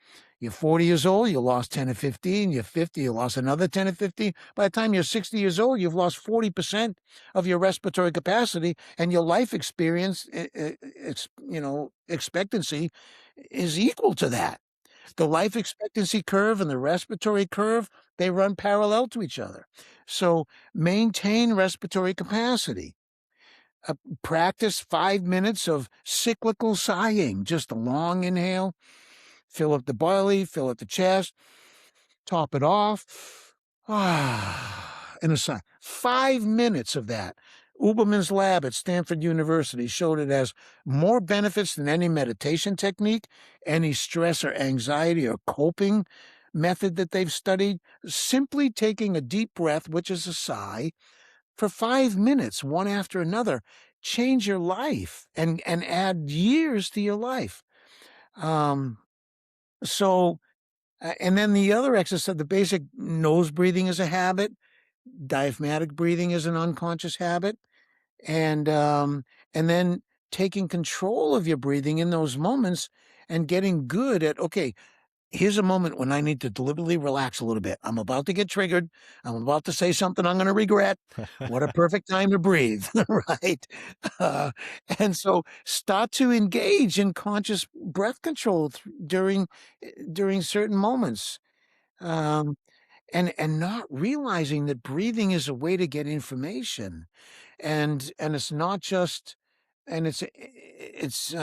[SPEAKER 2] You're 40 years old, you lost 10 or 15. You're 50, you lost another 10 or 15. By the time you're 60 years old, you've lost 40% of your respiratory capacity, and your life experience, expectancy is equal to that. The life expectancy curve and the respiratory curve, they run parallel to each other. So maintain respiratory capacity. Practice 5 minutes of cyclical sighing, just a long inhale, fill up the belly, fill up the chest, top it off. And a sigh. 5 minutes of that. Uberman's lab at Stanford University showed it has more benefits than any meditation technique, any stress or anxiety or coping method that they've studied. Simply taking a deep breath, which is a sigh, for 5 minutes, one after another, change your life and add years to your life. Um, so, and then the other exercise, the basic nose breathing is a habit. Diaphragmatic breathing is an unconscious habit. And then taking control of your breathing in those moments and getting good at, okay, here's a moment when I need to deliberately relax a little bit. I'm about to get triggered. I'm about to say something I'm going to regret. What a perfect time to breathe, right? Uh, and so start to engage in conscious breath control during certain moments. Um, and not realizing that breathing is a way to get information, and it's not just, and it's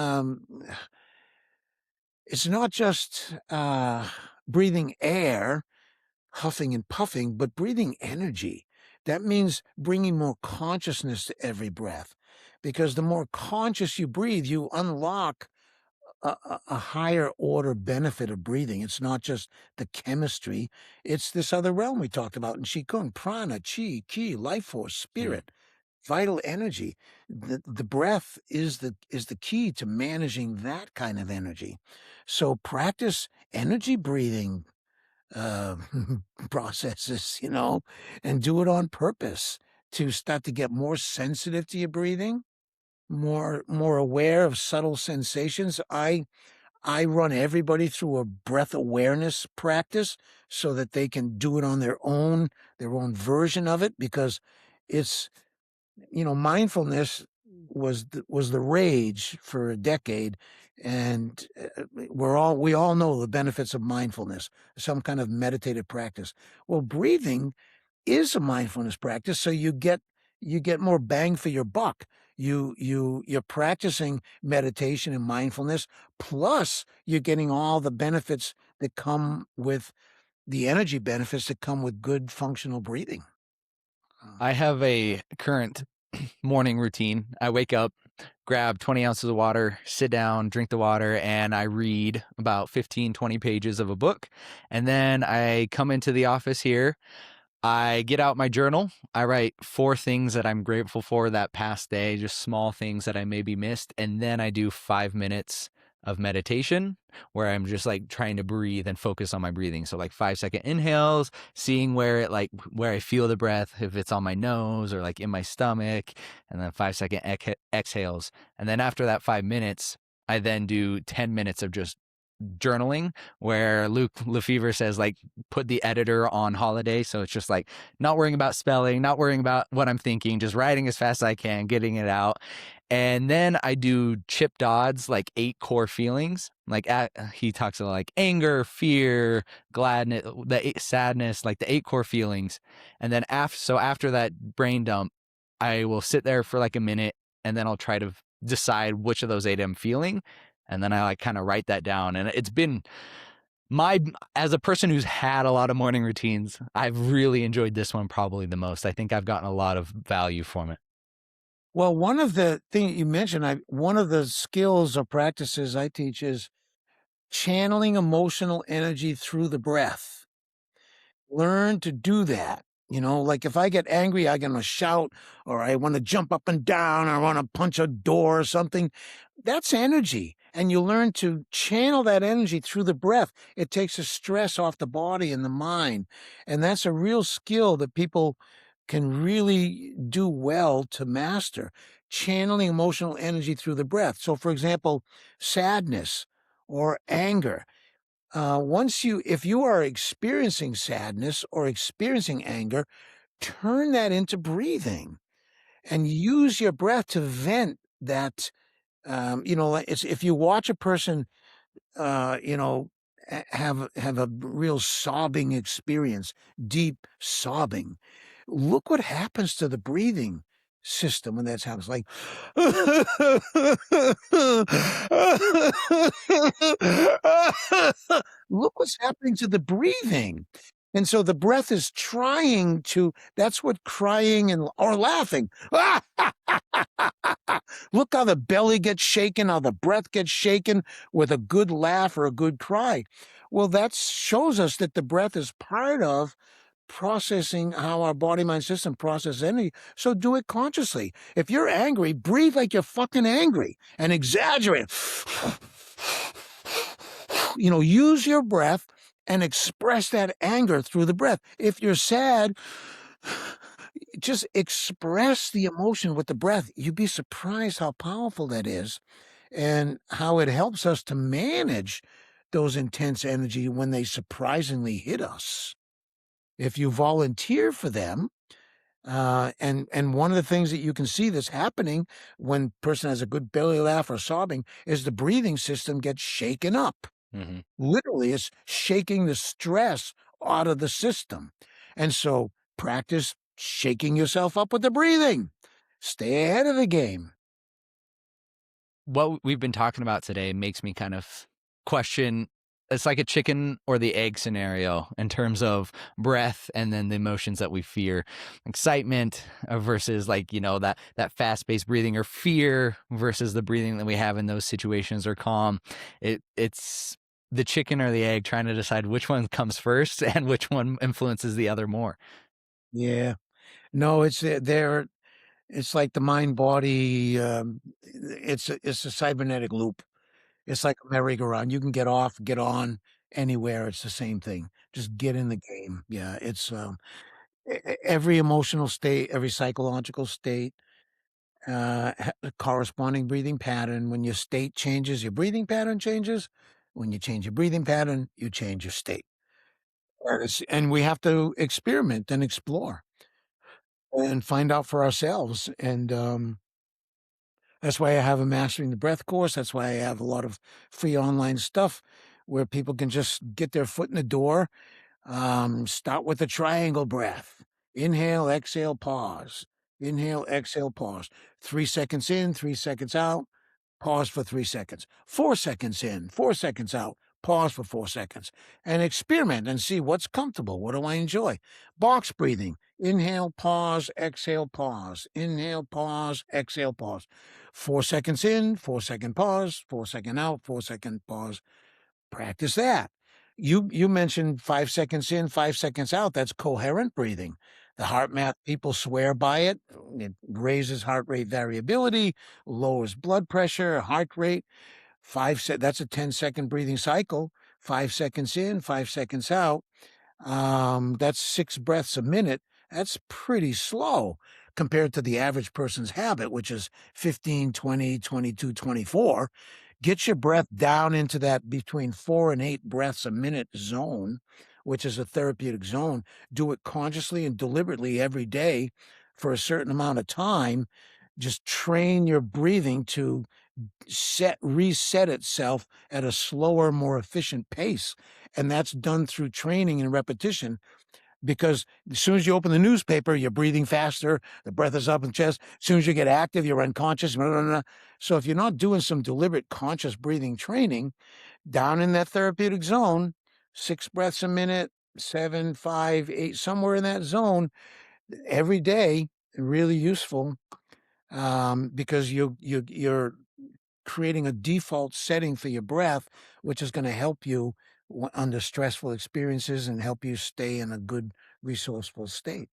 [SPEAKER 2] it's not just breathing air, huffing and puffing, but breathing energy. That means bringing more consciousness to every breath, because the more conscious you breathe, you unlock a higher order benefit of breathing. It's not just the chemistry, it's this other realm we talked about in Qigong: prana, chi, ki, life force,
[SPEAKER 1] Mm.
[SPEAKER 2] spirit, vital energy. The breath is the key to managing that kind of energy. So practice energy breathing uh, processes, and do it on purpose to start to get more sensitive to your breathing, more aware of subtle sensations. I run everybody through a breath awareness practice so that they can do it on their own version of it, because it's, mindfulness was the rage for a decade, and we all know the benefits of mindfulness, some kind of meditative practice. Well, breathing is a mindfulness practice, so you get more bang for your buck. You're practicing meditation and mindfulness, plus you're getting all the benefits that come with the energy benefits that come with good functional breathing.
[SPEAKER 1] I have a current morning routine. I wake up, grab 20 ounces of water, sit down, drink the water, and I read about 15, 20 pages of a book. And then I come into the office here. I get out my journal. I write 4 things that I'm grateful for that past day, just small things that I maybe missed. And then I do 5 minutes of meditation where I'm just like trying to breathe and focus on my breathing. So like 5-second inhales, seeing where I feel the breath, if it's on my nose or like in my stomach, and then 5-second exhales. And then after that 5 minutes, I then do 10 minutes of just journaling, where Luke Lefevre says, like, put the editor on holiday. So it's just like not worrying about spelling, not worrying about what I'm thinking, just writing as fast as I can, getting it out. And then I do Chip Dodd's like 8 core feelings. Like he talks about like anger, fear, gladness, sadness, like the 8 core feelings. And then after that brain dump, I will sit there for like a minute, and then I'll try to decide which of those 8 I'm feeling, and then I like kind of write that down. And it's been my as a person who's had a lot of morning routines, I've really enjoyed this one probably the most. I think I've gotten a lot of value from it.
[SPEAKER 2] Well, one of the thing you mentioned, one of the skills or practices I teach is channeling emotional energy through the breath. Learn to do that. Like if I get angry, I'm going to shout, or I want to jump up and down, or I want to punch a door or something. That's energy. And you learn to channel that energy through the breath. It takes the stress off the body and the mind. And that's a real skill that people can really do well to master, channeling emotional energy through the breath. So, for example, sadness or anger. If you are experiencing sadness or experiencing anger, turn that into breathing and use your breath to vent that. It's if you watch a person, have a real sobbing experience, deep sobbing. Look what happens to the breathing system when that's happens. Like, look what's happening to the breathing. And so the breath is trying to, that's what crying or laughing. Look how the belly gets shaken, how the breath gets shaken with a good laugh or a good cry. Well, that shows us that the breath is part of processing how our body mind system processes energy. So do it consciously. If you're angry, breathe like you're fucking angry and exaggerate. Use your breath and express that anger through the breath. If you're sad, just express the emotion with the breath. You'd be surprised how powerful that is and how it helps us to manage those intense energy when they surprisingly hit us. If you volunteer for them, and one of the things that you can see that's happening when a person has a good belly laugh or sobbing is the breathing system gets shaken up.
[SPEAKER 1] Mm-hmm.
[SPEAKER 2] Literally, it's shaking the stress out of the system. And so practice shaking yourself up with the breathing. Stay ahead of the game.
[SPEAKER 1] What we've been talking about today makes me kind of question. It's like a chicken or the egg scenario in terms of breath and then the emotions that we fear. Excitement versus like, that fast-paced breathing, or fear versus the breathing that we have in those situations, or calm. It's the chicken or the egg, trying to decide which one comes first and which one influences the other more.
[SPEAKER 2] Yeah. No, it's like the mind body, it's a cybernetic loop. It's like a merry-go-round. You can get off, get on, anywhere, it's the same thing. Just get in the game. Yeah, it's, every emotional state, every psychological state, ha a corresponding breathing pattern. When your state changes, your breathing pattern changes. When you change your breathing pattern, you change your state. And we have to experiment and explore and find out for ourselves, and, that's why I have a Mastering the Breath course. That's why I have a lot of free online stuff where people can just get their foot in the door. Start with a triangle breath. Inhale, exhale, pause. Inhale, exhale, pause. 3 seconds in, 3 seconds out. Pause for 3 seconds. 4 seconds in, 4 seconds out. Pause for 4 seconds. And experiment and see what's comfortable. What do I enjoy? Box breathing. Inhale, pause, exhale, pause. Inhale, pause, exhale, pause. 4 seconds in, 4 second pause, 4 second out, 4 second pause. Practice that. You mentioned 5 seconds in, 5 seconds out. That's coherent breathing. The heart math people swear by it. It raises heart rate variability, lowers blood pressure, heart rate. That's a 10-second breathing cycle. 5 seconds in, 5 seconds out. That's 6 breaths a minute. That's pretty slow compared to the average person's habit, which is 15, 20, 22, 24. Get your breath down into that between 4 and 8 breaths a minute zone, which is a therapeutic zone. Do it consciously and deliberately every day for a certain amount of time. Just train your breathing to reset itself at a slower, more efficient pace. And that's done through training and repetition, because as soon as you open the newspaper, you're breathing faster, the breath is up in the chest. As soon as you get active, you're unconscious. Blah, blah, blah. So if you're not doing some deliberate conscious breathing training down in that therapeutic zone, 6 breaths a minute, 7, 5, 8, somewhere in that zone every day, really useful, because you're creating a default setting for your breath, which is going to help you under stressful experiences and help you stay in a good, resourceful state.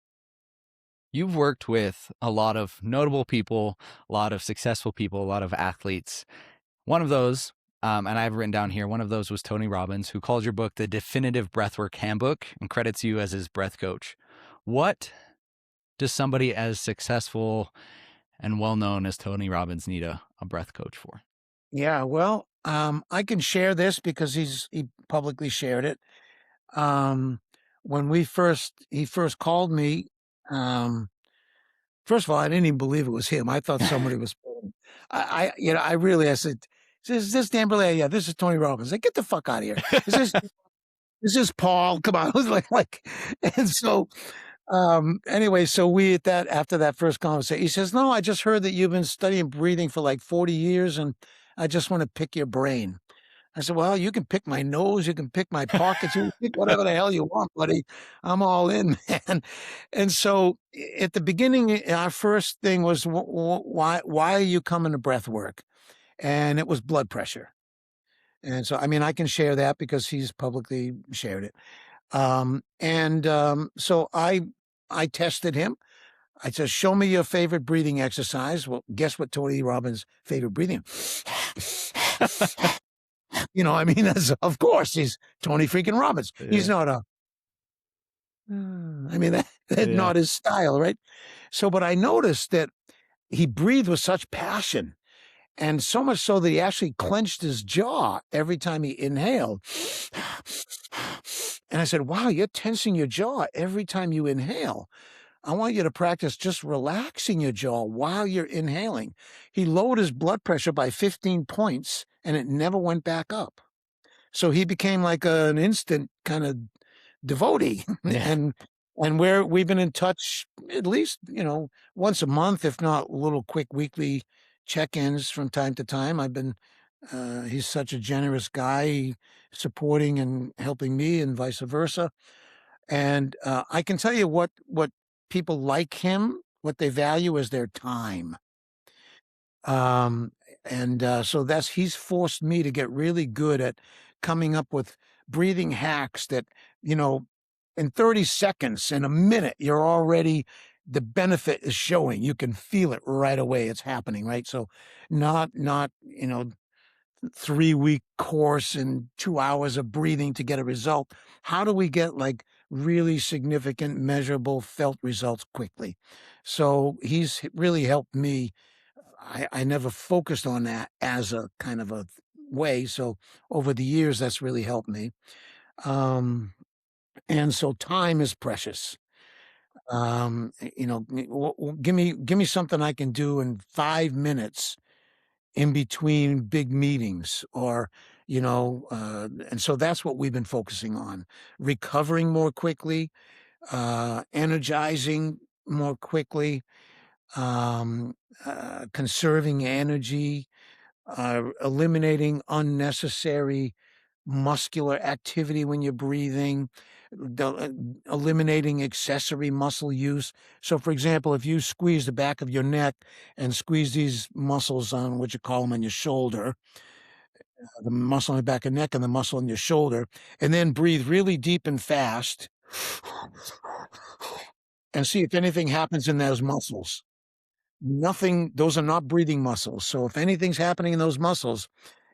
[SPEAKER 1] You've worked with a lot of notable people, a lot of successful people, a lot of athletes. One of those, and I've written down here, one of those was Tony Robbins, who calls your book the definitive breathwork handbook and credits you as his breath coach. What does somebody as successful and well known as Tony Robbins need a breath coach for?
[SPEAKER 2] Yeah, well, I can share this because he publicly shared it. Um, when he first called me, um, first of all, I didn't even believe it was him. I thought somebody was. I said, "Is this Dan Brule? Yeah, this is Tony Robbins." Like, get the fuck out of here. Is this is this Paul? Come on. I was like, and so anyway, so after that first conversation, he says, "No, I just heard that you've been studying breathing for like 40 years, and I just want to pick your brain." I said, "Well, you can pick my nose, you can pick my pockets, you can pick whatever the hell you want, buddy. I'm all in, man." And so at the beginning, our first thing was, why are you coming to breath work? And it was blood pressure. And so, I mean, I can share that because he's publicly shared it. So I tested him. I said, "Show me your favorite breathing exercise." Well, guess what Tony Robbins' favorite breathing? I mean, that's, of course, he's Tony freaking Robbins. He's
[SPEAKER 1] Yeah.
[SPEAKER 2] not I mean, that's
[SPEAKER 1] Yeah.
[SPEAKER 2] not his style, right? So, but I noticed that he breathed with such passion, and so much so that he actually clenched his jaw every time he inhaled. And I said, "Wow, you're tensing your jaw every time you inhale. I want you to practice just relaxing your jaw while you're inhaling." He lowered his blood pressure by 15 points, and it never went back up. So he became like an instant kind of devotee,
[SPEAKER 1] Yeah.
[SPEAKER 2] and we've been in touch at least, once a month, if not little quick weekly check-ins from time to time. I've been He's such a generous guy, supporting and helping me and vice versa. And, I can tell you what people like him, what they value is their time. Um, so that's he's forced me to get really good at coming up with breathing hacks that, you know, in 30 seconds, in a minute, you're already the benefit is showing. You can feel it right away. It's happening, right? So not, 3-week course and 2 hours of breathing to get a result. How do we get like really significant, measurable, felt results quickly? So he's really helped me. I never focused on that as a kind of a way. So over the years, that's really helped me. Um, and so time is precious. Give me something I can do in 5 minutes in between big meetings or and so that's what we've been focusing on, recovering more quickly, energizing more quickly, conserving energy, eliminating unnecessary muscular activity when you're breathing, eliminating accessory muscle use. So, for example, if you squeeze the back of your neck and squeeze these muscles on what you call them on your shoulder, the muscle on the back of the neck and the muscle in your shoulder, and then breathe really deep and fast and see if anything happens in those muscles. Nothing, those are not breathing muscles. So if anything's happening in those muscles,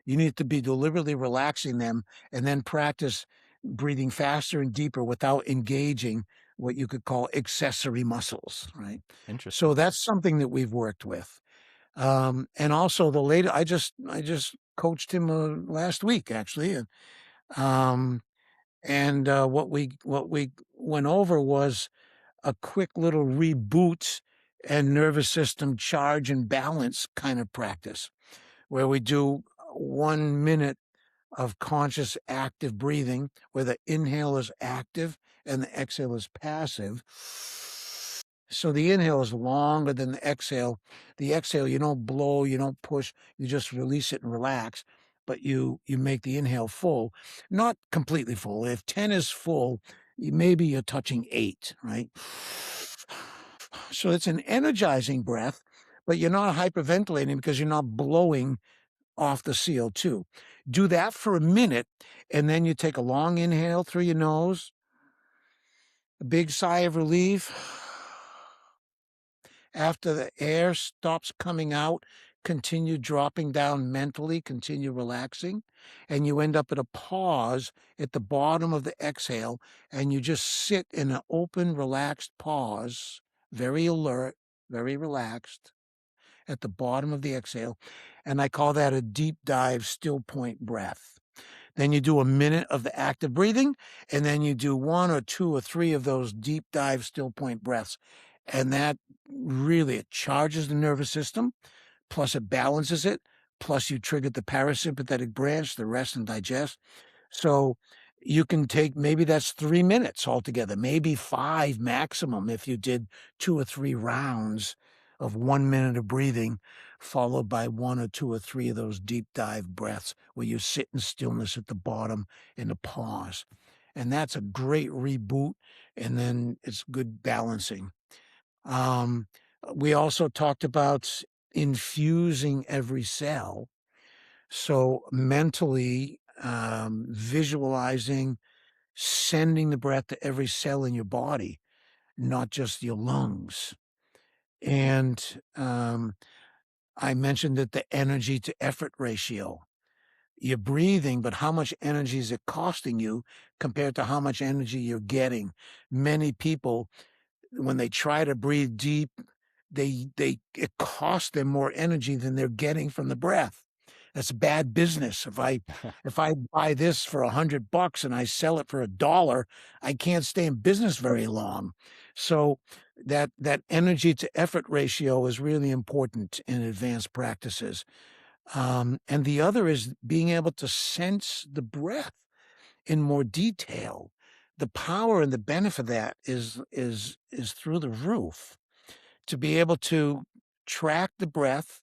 [SPEAKER 2] you need to be deliberately relaxing them and then practice breathing faster and deeper without engaging what you could call accessory muscles, right?
[SPEAKER 1] Interesting.
[SPEAKER 2] So that's something that we've worked with. And also I just coached him last week actually, um, what we went over was a quick little reboot and nervous system charge and balance kind of practice where we do 1 minute of conscious active breathing where the inhale is active and the exhale is passive. So the inhale is longer than the exhale. The exhale, you don't blow, you don't push, you just release it and relax, but you make the inhale full, not completely full. If 10 is full, maybe you're touching 8, right? So it's an energizing breath, but you're not hyperventilating because you're not blowing off the CO2. Do that for a minute, and then you take a long inhale through your nose, a big sigh of relief. After the air stops coming out, continue dropping down mentally, continue relaxing, and you end up at a pause at the bottom of the exhale, and you just sit in an open, relaxed pause, very alert, very relaxed at the bottom of the exhale, and I call that a deep dive still point breath. Then you do a minute of the active breathing, and then you do 1 or 2 or 3 of those deep dive still point breaths. And that really it charges the nervous system, plus it balances it, plus you triggered the parasympathetic branch, the rest and digest. So you can take maybe that's 3 minutes altogether, maybe 5 maximum if you did 2 or 3 rounds of 1 minute of breathing, followed by 1 or 2 or 3 of those deep dive breaths where you sit in stillness at the bottom in a pause. And that's a great reboot, and then it's good balancing. Um, we also talked about infusing every cell. So mentally, visualizing, sending the breath to every cell in your body, not just your lungs. And I mentioned that the energy to effort ratio. You're breathing, but how much energy is it costing you compared to how much energy you're getting? Many people, when they try to breathe deep, they it costs them more energy than they're getting from the breath. That's bad business. If I buy this for $100 and I sell it for $1, I can't stay in business very long. So that energy to effort ratio is really important in advanced practices. And the other is being able to sense the breath in more detail. The power and the benefit of that is through the roof. To be able to track the breath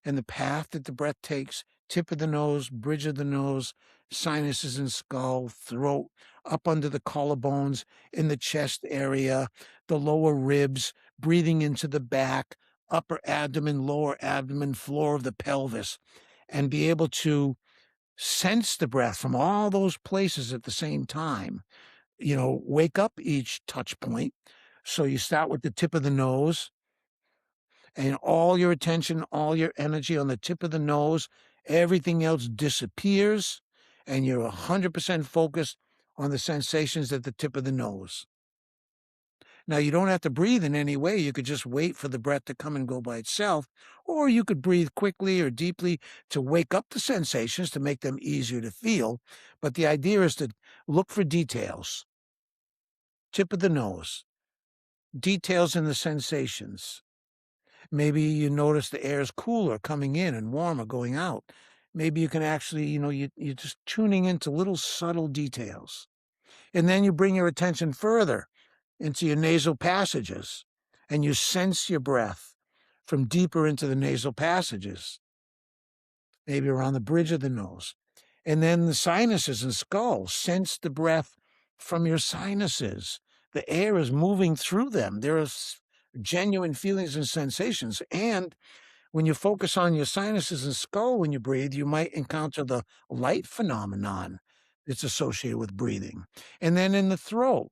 [SPEAKER 2] and the path that the breath takes tip of the nose, bridge of the nose, sinuses and skull, throat, up under the collarbones, in the chest area, the lower ribs, breathing into the back, upper abdomen, lower abdomen, floor of the pelvis, and be able to sense the breath from all those places at the same time. Wake up each touch point. So you start with the tip of the nose and all your attention, all your energy on the tip of the nose. Everything else disappears and you're 100% focused on the sensations at the tip of the nose. Now, you don't have to breathe in any way. You could just wait for the breath to come and go by itself, or you could breathe quickly or deeply to wake up the sensations to make them easier to feel. But the idea is to look for details. Tip of the nose, details in the sensations. Maybe you notice the air is cooler coming in and warmer going out. Maybe you can actually, you're just tuning into little subtle details. And then you bring your attention further into your nasal passages and you sense your breath from deeper into the nasal passages, maybe around the bridge of the nose. And then the sinuses and skull, sense the breath from your sinuses. The air is moving through them. There are genuine feelings and sensations. And when you focus on your sinuses and skull when you breathe, you might encounter the light phenomenon that's associated with breathing. And then in the throat,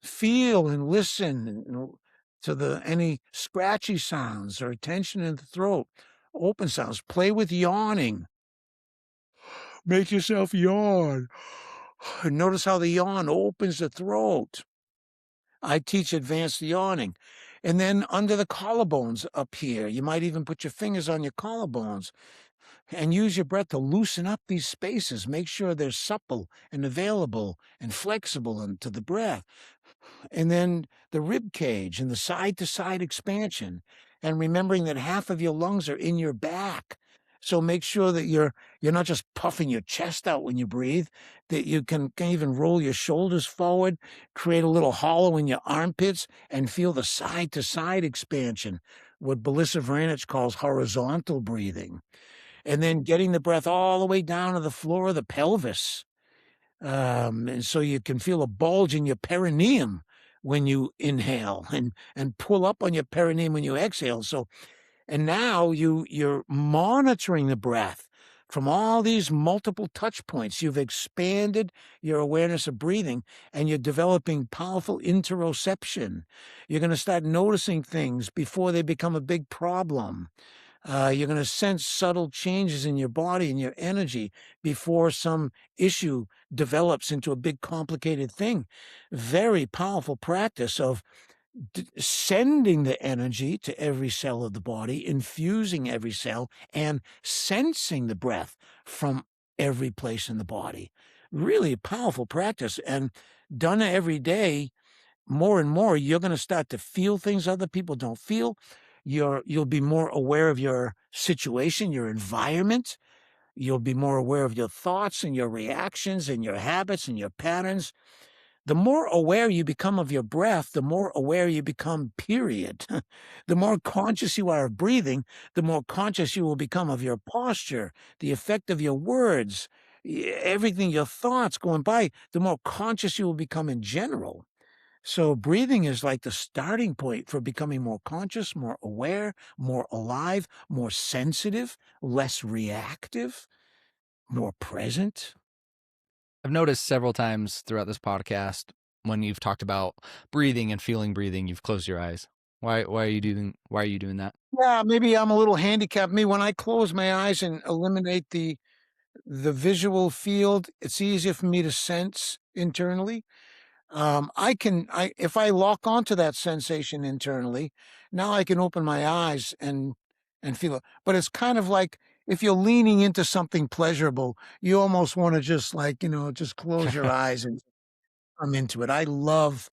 [SPEAKER 2] feel and listen to any scratchy sounds or tension in the throat, open sounds. Play with yawning. Make yourself yawn. Notice how the yawn opens the throat. I teach advanced yawning. And then under the collarbones up here, you might even put your fingers on your collarbones and use your breath to loosen up these spaces. Make sure they're supple and available and flexible to the breath. And then the rib cage and the side to side expansion, and remembering that half of your lungs are in your back. So make sure that you're not just puffing your chest out when you breathe, that you can even roll your shoulders forward, create a little hollow in your armpits, and feel the side to side expansion, what Belissa Vranich calls horizontal breathing. And then getting the breath all the way down to the floor of the pelvis. And so you can feel a bulge in your perineum when you inhale and pull up on your perineum when you exhale. So, and now you're monitoring the breath from all these multiple touch points. You've expanded your awareness of breathing and you're developing powerful interoception. You're going to start noticing things before they become a big problem. You're going to sense subtle changes in your body and your energy before some issue develops into a big complicated thing. Very powerful practice of sending the energy to every cell of the body, infusing every cell, and sensing the breath from every place in the body. Really powerful practice, and done every day more and more, you're going to start to feel things other people don't feel. You'll be more aware of your situation, your environment. You'll be more aware of your thoughts and your reactions and your habits and your patterns. The more aware you become of your breath, the more aware you become, period. The more conscious you are of breathing, the more conscious you will become of your posture, the effect of your words, everything, your thoughts going by, the more conscious you will become in general. So breathing is like the starting point for becoming more conscious, more aware, more alive, more sensitive, less reactive, more present.
[SPEAKER 1] I've noticed several times throughout this podcast when you've talked about breathing and feeling breathing, you've closed your eyes. Why are you doing that?
[SPEAKER 2] Yeah, maybe I'm a little handicapped. Me, when I close my eyes and eliminate the visual field, it's easier for me to sense internally. If I lock onto that sensation internally, now I can open my eyes and feel it. But it's kind of like if you're leaning into something pleasurable, you almost want to just just close your eyes and come into it. I love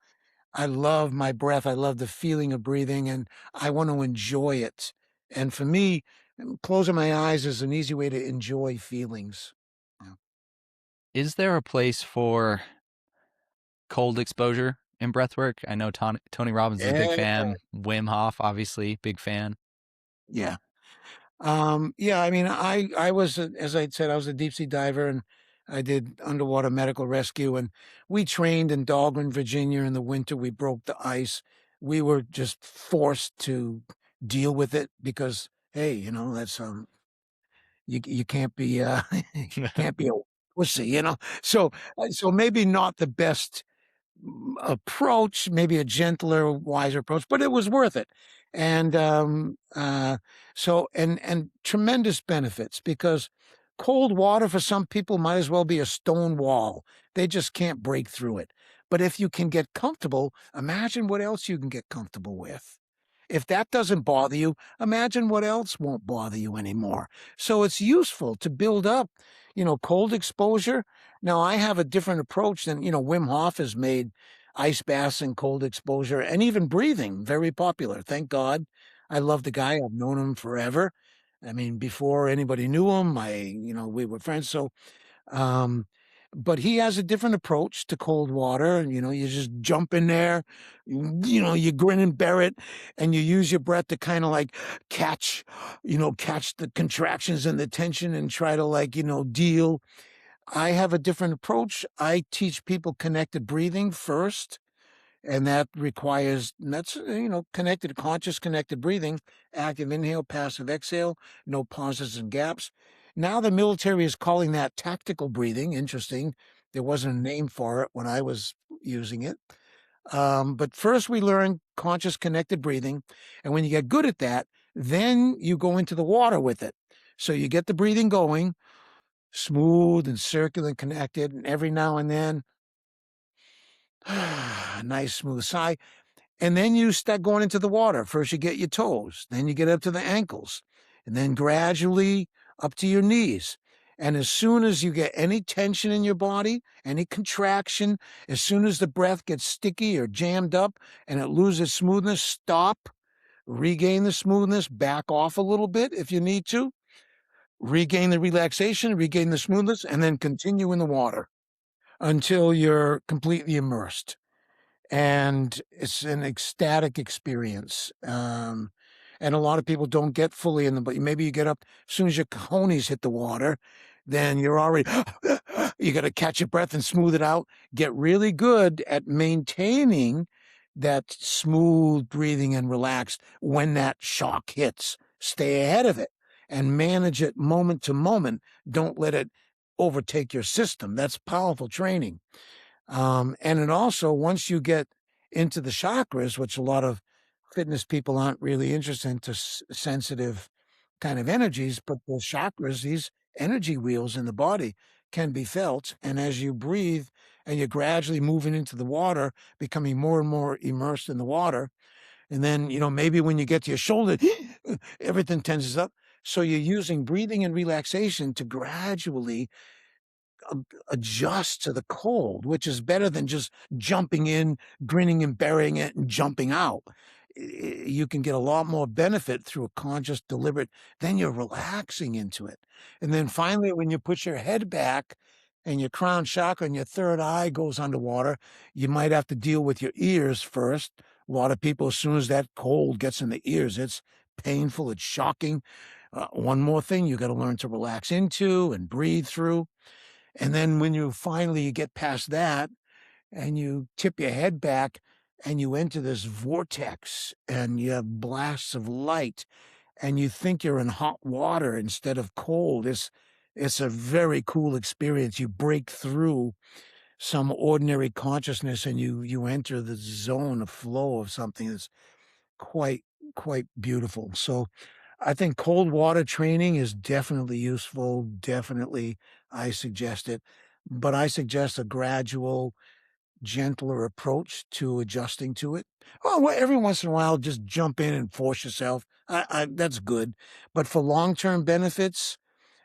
[SPEAKER 2] my breath. I love the feeling of breathing and I want to enjoy it. And for me, closing my eyes is an easy way to enjoy feelings. Yeah.
[SPEAKER 1] Is there a place for cold exposure in breathwork? I know Tony Robbins is a big
[SPEAKER 2] Yeah.
[SPEAKER 1] fan. Wim Hof, obviously, big fan.
[SPEAKER 2] Yeah. Yeah, I mean, I was, as I said, I was a deep sea diver, and I did underwater medical rescue, and we trained in Dahlgren, Virginia in the winter. We broke the ice. We were just forced to deal with it because, hey, that's you can't be can't be a pussy, so maybe not the best approach, maybe a gentler, wiser approach, but it was worth it. And and tremendous benefits because cold water for some people might as well be a stone wall. They just can't break through it. But if you can get comfortable, imagine what else you can get comfortable with. If that doesn't bother you, imagine what else won't bother you anymore. So it's useful to build up, cold exposure. Now, I have a different approach than, Wim Hof has made ice baths and cold exposure and even breathing very popular. Thank God. I love the guy. I've known him forever. I mean, before anybody knew him, we were friends. Um, but he has a different approach to cold water. And, you just jump in there, you grin and bear it, and you use your breath to kind of like catch, catch the contractions and the tension and try to like, deal. I have a different approach. I teach people connected breathing first, and that requires that's connected conscious connected breathing, active inhale, passive exhale, no pauses and gaps. Now the military is calling that tactical breathing. Interesting. There wasn't a name for it when I was using it. But first we learn conscious connected breathing, and when you get good at that, then you go into the water with it. So you get the breathing going smooth and circular and connected, and every now and then a nice smooth sigh. And then you start going into the water. First, you get your toes, then you get up to the ankles, and then gradually up to your knees. And as soon as you get any tension in your body, any contraction, as soon as the breath gets sticky or jammed up and it loses smoothness, stop, regain the smoothness, back off a little bit if you need to, regain the relaxation, regain the smoothness, and then continue in the water until you're completely immersed, and it's an ecstatic experience. And a lot of people don't get fully in the, but maybe you get up as soon as your cojones hit the water, then you're already, you got to catch your breath and smooth it out. Get really good at maintaining that smooth breathing and relaxed when that shock hits. Stay ahead of it and manage it moment to moment. Don't let it overtake your system. That's powerful training. And it also, once you get into the chakras, which a lot of fitness people aren't really interested into sensitive kind of energies, but the chakras, these energy wheels in the body can be felt. And as you breathe and you're gradually moving into the water, becoming more and more immersed in the water. And then, maybe when you get to your shoulder, everything tenses up. So you're using breathing and relaxation to gradually adjust to the cold, which is better than just jumping in, grinning and burying it, and jumping out. You can get a lot more benefit through a conscious, deliberate, then you're relaxing into it. And then finally, when you put your head back and your crown chakra and your third eye goes underwater, you might have to deal with your ears first. A lot of people, as soon as that cold gets in the ears, it's painful, it's shocking. One more thing you got to learn to relax into and breathe through. And then when you get past that and you tip your head back and you enter this vortex and you have blasts of light and you think you're in hot water instead of cold, it's a very cool experience. You break through some ordinary consciousness and you enter the zone of flow of something that's quite quite beautiful. So I think cold water training is definitely useful. Definitely, I suggest it. But I suggest a gradual, gentler approach to adjusting to it. Well, every once in a while, just jump in and force yourself. That's good. But for long-term benefits,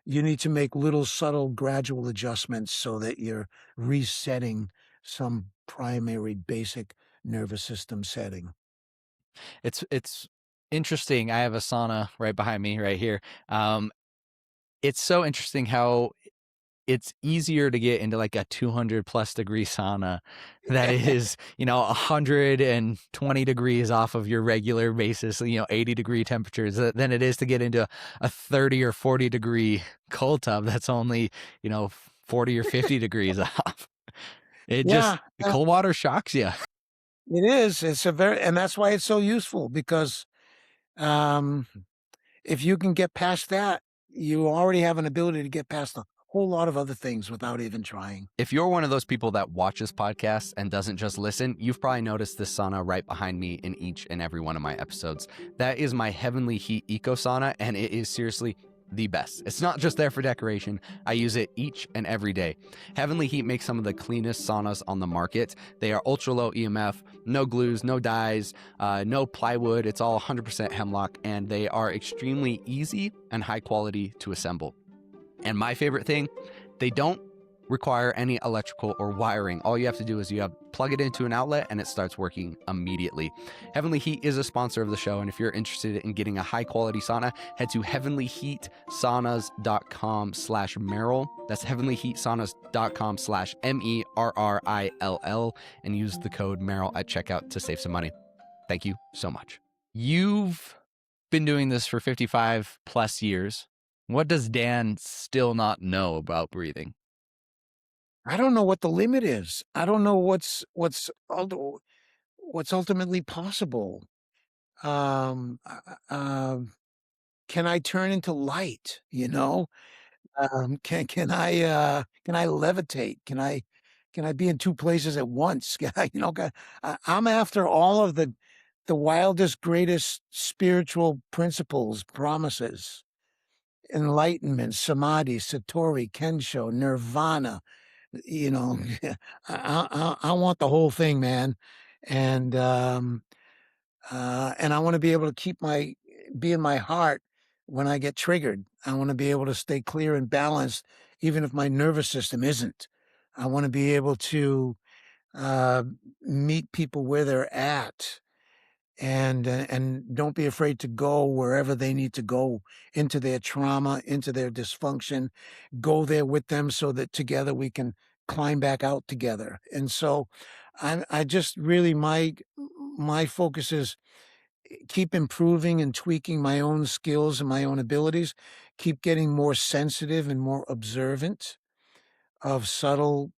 [SPEAKER 2] you need to make little subtle, gradual adjustments so that you're resetting some primary basic nervous system setting.
[SPEAKER 1] It's interesting. I have a sauna right behind me right here. It's so interesting how it's easier to get into like a 200 plus degree sauna that is, 120 degrees off of your regular basis, 80-degree temperatures than it is to get into a 30 or 40 degree cold tub that's only, 40 or 50 degrees off.
[SPEAKER 2] Yeah,
[SPEAKER 1] The cold water shocks you.
[SPEAKER 2] it is. It's a very, and that's why it's so useful because, um, if you can get past that, you already have an ability to get past a whole lot of other things without even trying.
[SPEAKER 1] If you're one of those people that watches podcasts and doesn't just listen, you've probably noticed this sauna right behind me in each and every one of my episodes. That is my Heavenly Heat Eco Sauna, and it is seriously the best. It's not just there for decoration. I use it each and every day. Heavenly Heat makes some of the cleanest saunas on the market. They are ultra low EMF, no glues, no dyes, no plywood. It's all 100% hemlock, and they are extremely easy and high quality to assemble. And my favorite thing, they don't require any electrical or wiring. All you have to do is plug it into an outlet and it starts working immediately. Heavenly Heat is a sponsor of the show, and if you're interested in getting a high quality sauna, head to heavenlyheatsaunas.com/Merrill. That's heavenlyheatsaunas.com/MERRILL, and use the code Merrill at checkout to save some money. Thank you so much. You've been doing this for 55 plus years. What does Dan still not know about breathing?
[SPEAKER 2] I don't know what the limit is. I don't know what's ultimately possible. Um, can I turn into light? Can I levitate? Can I be in two places at once? I'm after all of the wildest, greatest spiritual principles, promises, enlightenment, samadhi, satori, kensho, nirvana. You know, I want the whole thing, man, and I want to be able to be in my heart when I get triggered. I want to be able to stay clear and balanced, even if my nervous system isn't. I want to be able to uh, meet people where they're at, and don't be afraid to go wherever they need to go, into their trauma, into their dysfunction. Go there with them so that together we can climb back out together. And so, I just really my focus is keep improving and tweaking my own skills and my own abilities, keep getting more sensitive and more observant of subtle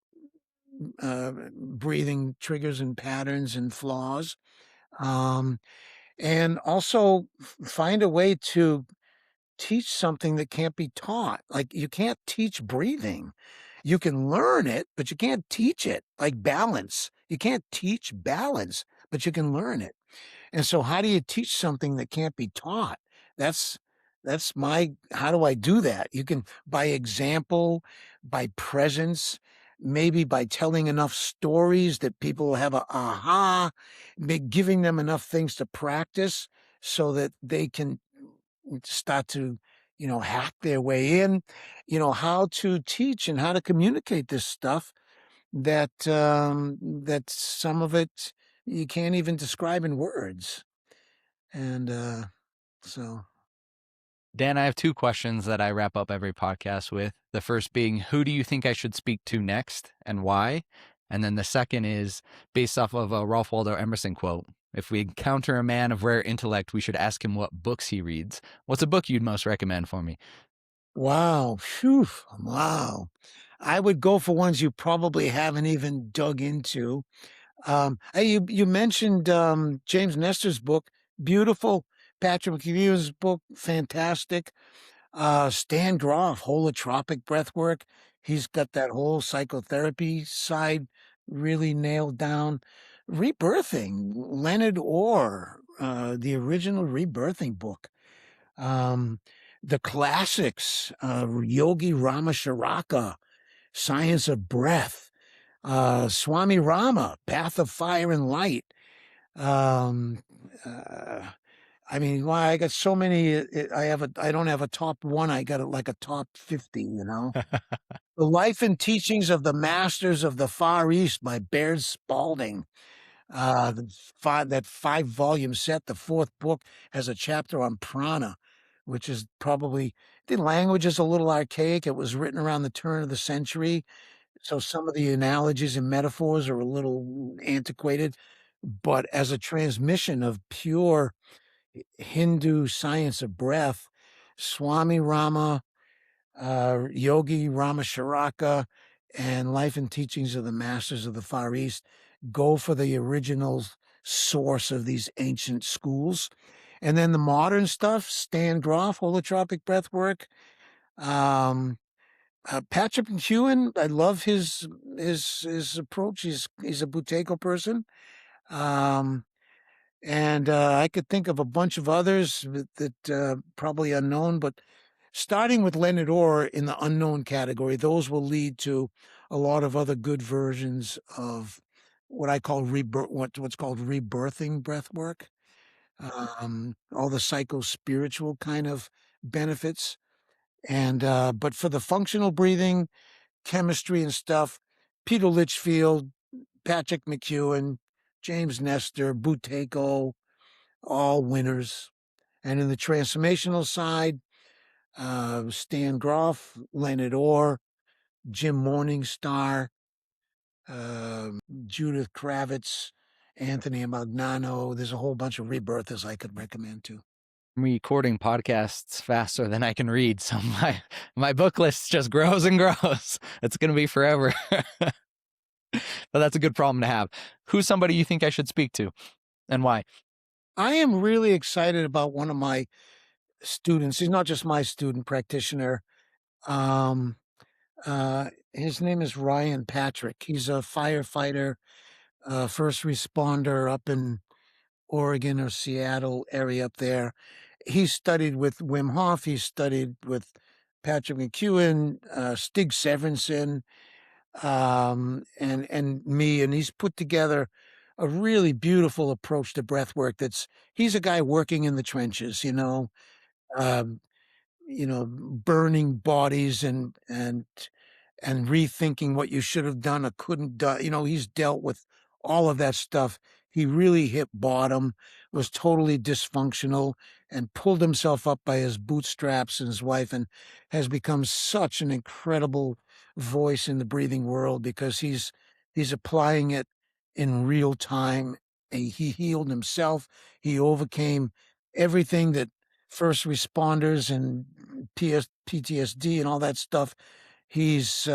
[SPEAKER 2] breathing triggers and patterns and flaws. Um, and also find a way to teach something that can't be taught. Like, you can't teach breathing. You can learn it, but you can't teach it. Like balance. You can't teach balance, but you can learn it. And so how do you teach something that can't be taught? That's how do I do that? You can, by example, by presence, maybe by telling enough stories that people will have a aha, giving them enough things to practice so that they can start to, hack their way in, how to teach and how to communicate this stuff that some of it you can't even describe in words. And, so
[SPEAKER 1] Dan, I have two questions that I wrap up every podcast with. The first being, who do you think I should speak to next and why? And then the second is based off of a Ralph Waldo Emerson quote. If we encounter a man of rare intellect, we should ask him what books he reads. What's a book you'd most recommend for me?
[SPEAKER 2] wow, phew, wow. I would go for ones you probably haven't even dug into. Hey, you mentioned, James Nestor's book, beautiful. Patrick McHugh's book, fantastic. Stan Groff, holotropic breathwork. He's got that whole psychotherapy side really nailed down. Rebirthing, Leonard Orr, the original rebirthing book. Um, the classics, Yogi Rama Sharaka, Science of Breath, Swami Rama, Path of Fire and Light. Um, uh, I mean, why I got so many. I don't have a top one. I got like a top 50. The Life and Teachings of the Masters of the Far East by Baird Spalding. That 5-volume set. The fourth book has a chapter on prana, which is probably The language is a little archaic. It was written around the turn of the century, so some of the analogies and metaphors are a little antiquated, but as a transmission of pure Hindu science of breath, Swami Rama, Yogi Ramasharaka, and Life and Teachings of the Masters of the Far East go for the original source of these ancient schools. And then the modern stuff, Stan Groff, holotropic breath work. Patrick McEwen, I love his approach. He's a Buteyko person. Um, and I could think of a bunch of others that probably unknown, but starting with Leonard Orr in the unknown category, those will lead to a lot of other good versions of what I call what's called rebirthing breath work. All the psycho-spiritual kind of benefits. And but for the functional breathing, chemistry and stuff, Peter Litchfield, Patrick McEwen, James Nestor, Buteyko, all winners. And in the transformational side, Stan Groff, Leonard Orr, Jim Morningstar, Judith Kravitz, Anthony Magnano. There's a whole bunch of rebirthers I could recommend too.
[SPEAKER 1] I'm recording podcasts faster than I can read, so my book list just grows and grows. It's going to be forever. But that's a good problem to have. Who's somebody you think I should speak to, and why?
[SPEAKER 2] I am really excited about one of my students. He's not just my student practitioner. Um, his name is Ryan Patrick. He's a firefighter, first responder up in Oregon or Seattle area up there. He studied with Wim Hof. He studied with Patrick McEwen, Stig Severinsen, and me, and he's put together a really beautiful approach to breath work. He's a guy working in the trenches, um, burning bodies and rethinking what you should have done or couldn't do. He's dealt with all of that stuff. He really hit bottom, was totally dysfunctional, and pulled himself up by his bootstraps and his wife, and has become such an incredible voice in the breathing world because he's applying it in real time. He healed himself. He overcame everything that first responders and PTSD and all that stuff. He's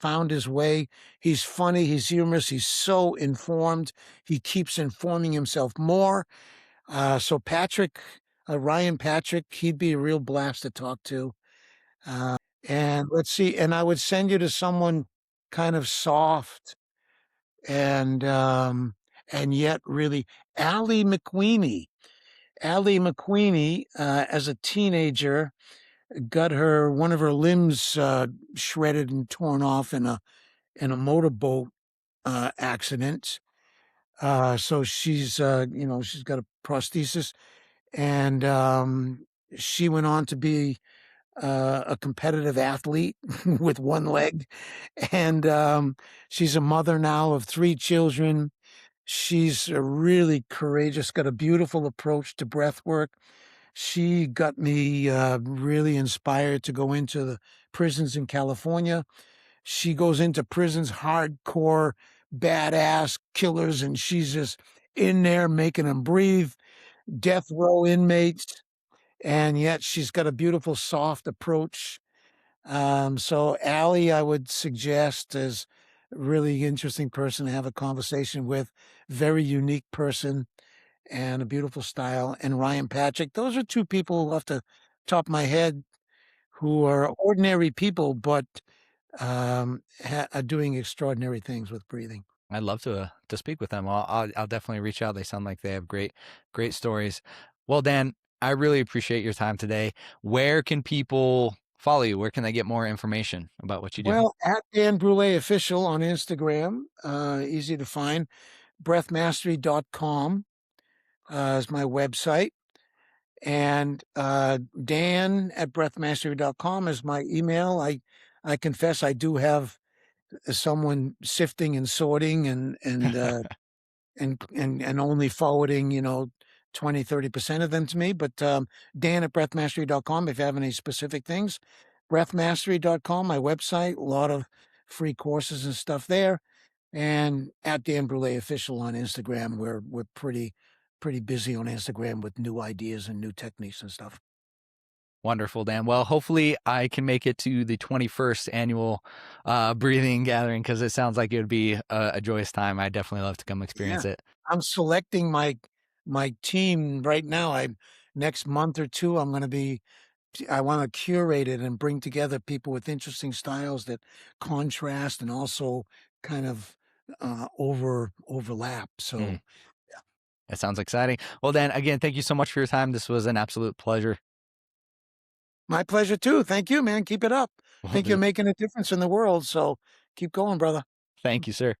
[SPEAKER 2] found his way. He's funny. He's humorous. He's so informed. He keeps informing himself more. So Ryan Patrick, he'd be a real blast to talk to. And let's see. And I would send you to someone kind of soft and yet really Allie McQueenie. Allie McQueenie, as a teenager, got one of her limbs shredded and torn off in a motorboat accident. So she's got a prosthesis, and she went on to be a competitive athlete with one leg, and she's a mother now of 3 children. She's a really courageous, got a beautiful approach to breath work. She got me really inspired to go into the prisons in California. She goes into prisons, hardcore, badass killers, and she's just in there making them breathe, death row inmates, and yet she's got a beautiful, soft approach. So Allie, I would suggest, is a really interesting person to have a conversation with, very unique person and a beautiful style. And Ryan Patrick, those are 2 people off the top of my head who are ordinary people, but are doing extraordinary things with breathing.
[SPEAKER 1] I'd love to speak with them. I'll definitely reach out. They sound like they have great stories. Well, Dan, I really appreciate your time today. Where can people follow you? Where can they get more information about what you do?
[SPEAKER 2] Well, at Dan Brule Official on Instagram, easy to find. Breathmastery.com is my website. And Dan at breathmastery.com is my email. I confess I do have someone sifting and sorting and only forwarding, 20-30% of them to me, but, Dan at breathmastery.com if you have any specific things. Breathmastery.com, my website, a lot of free courses and stuff there. And at Dan Brule Official on Instagram, we're pretty busy on Instagram with new ideas and new techniques and stuff.
[SPEAKER 1] Wonderful, Dan. Well, hopefully I can make it to the 21st annual breathing gathering because it sounds like it would be a joyous time. I'd definitely love to come
[SPEAKER 2] Yeah.
[SPEAKER 1] experience it.
[SPEAKER 2] I'm selecting my team right now. I next month or 2, I wanna curate it and bring together people with interesting styles that contrast and also kind of, overlap,
[SPEAKER 1] Mm,
[SPEAKER 2] so
[SPEAKER 1] that sounds exciting. Well, Dan, again, thank you so much for your time. This was an absolute pleasure.
[SPEAKER 2] my pleasure too. Thank you, man. Keep it up.
[SPEAKER 1] Will
[SPEAKER 2] Think you're
[SPEAKER 1] do.
[SPEAKER 2] making a difference in the world, so keep going, brother.
[SPEAKER 1] Thank you, sir.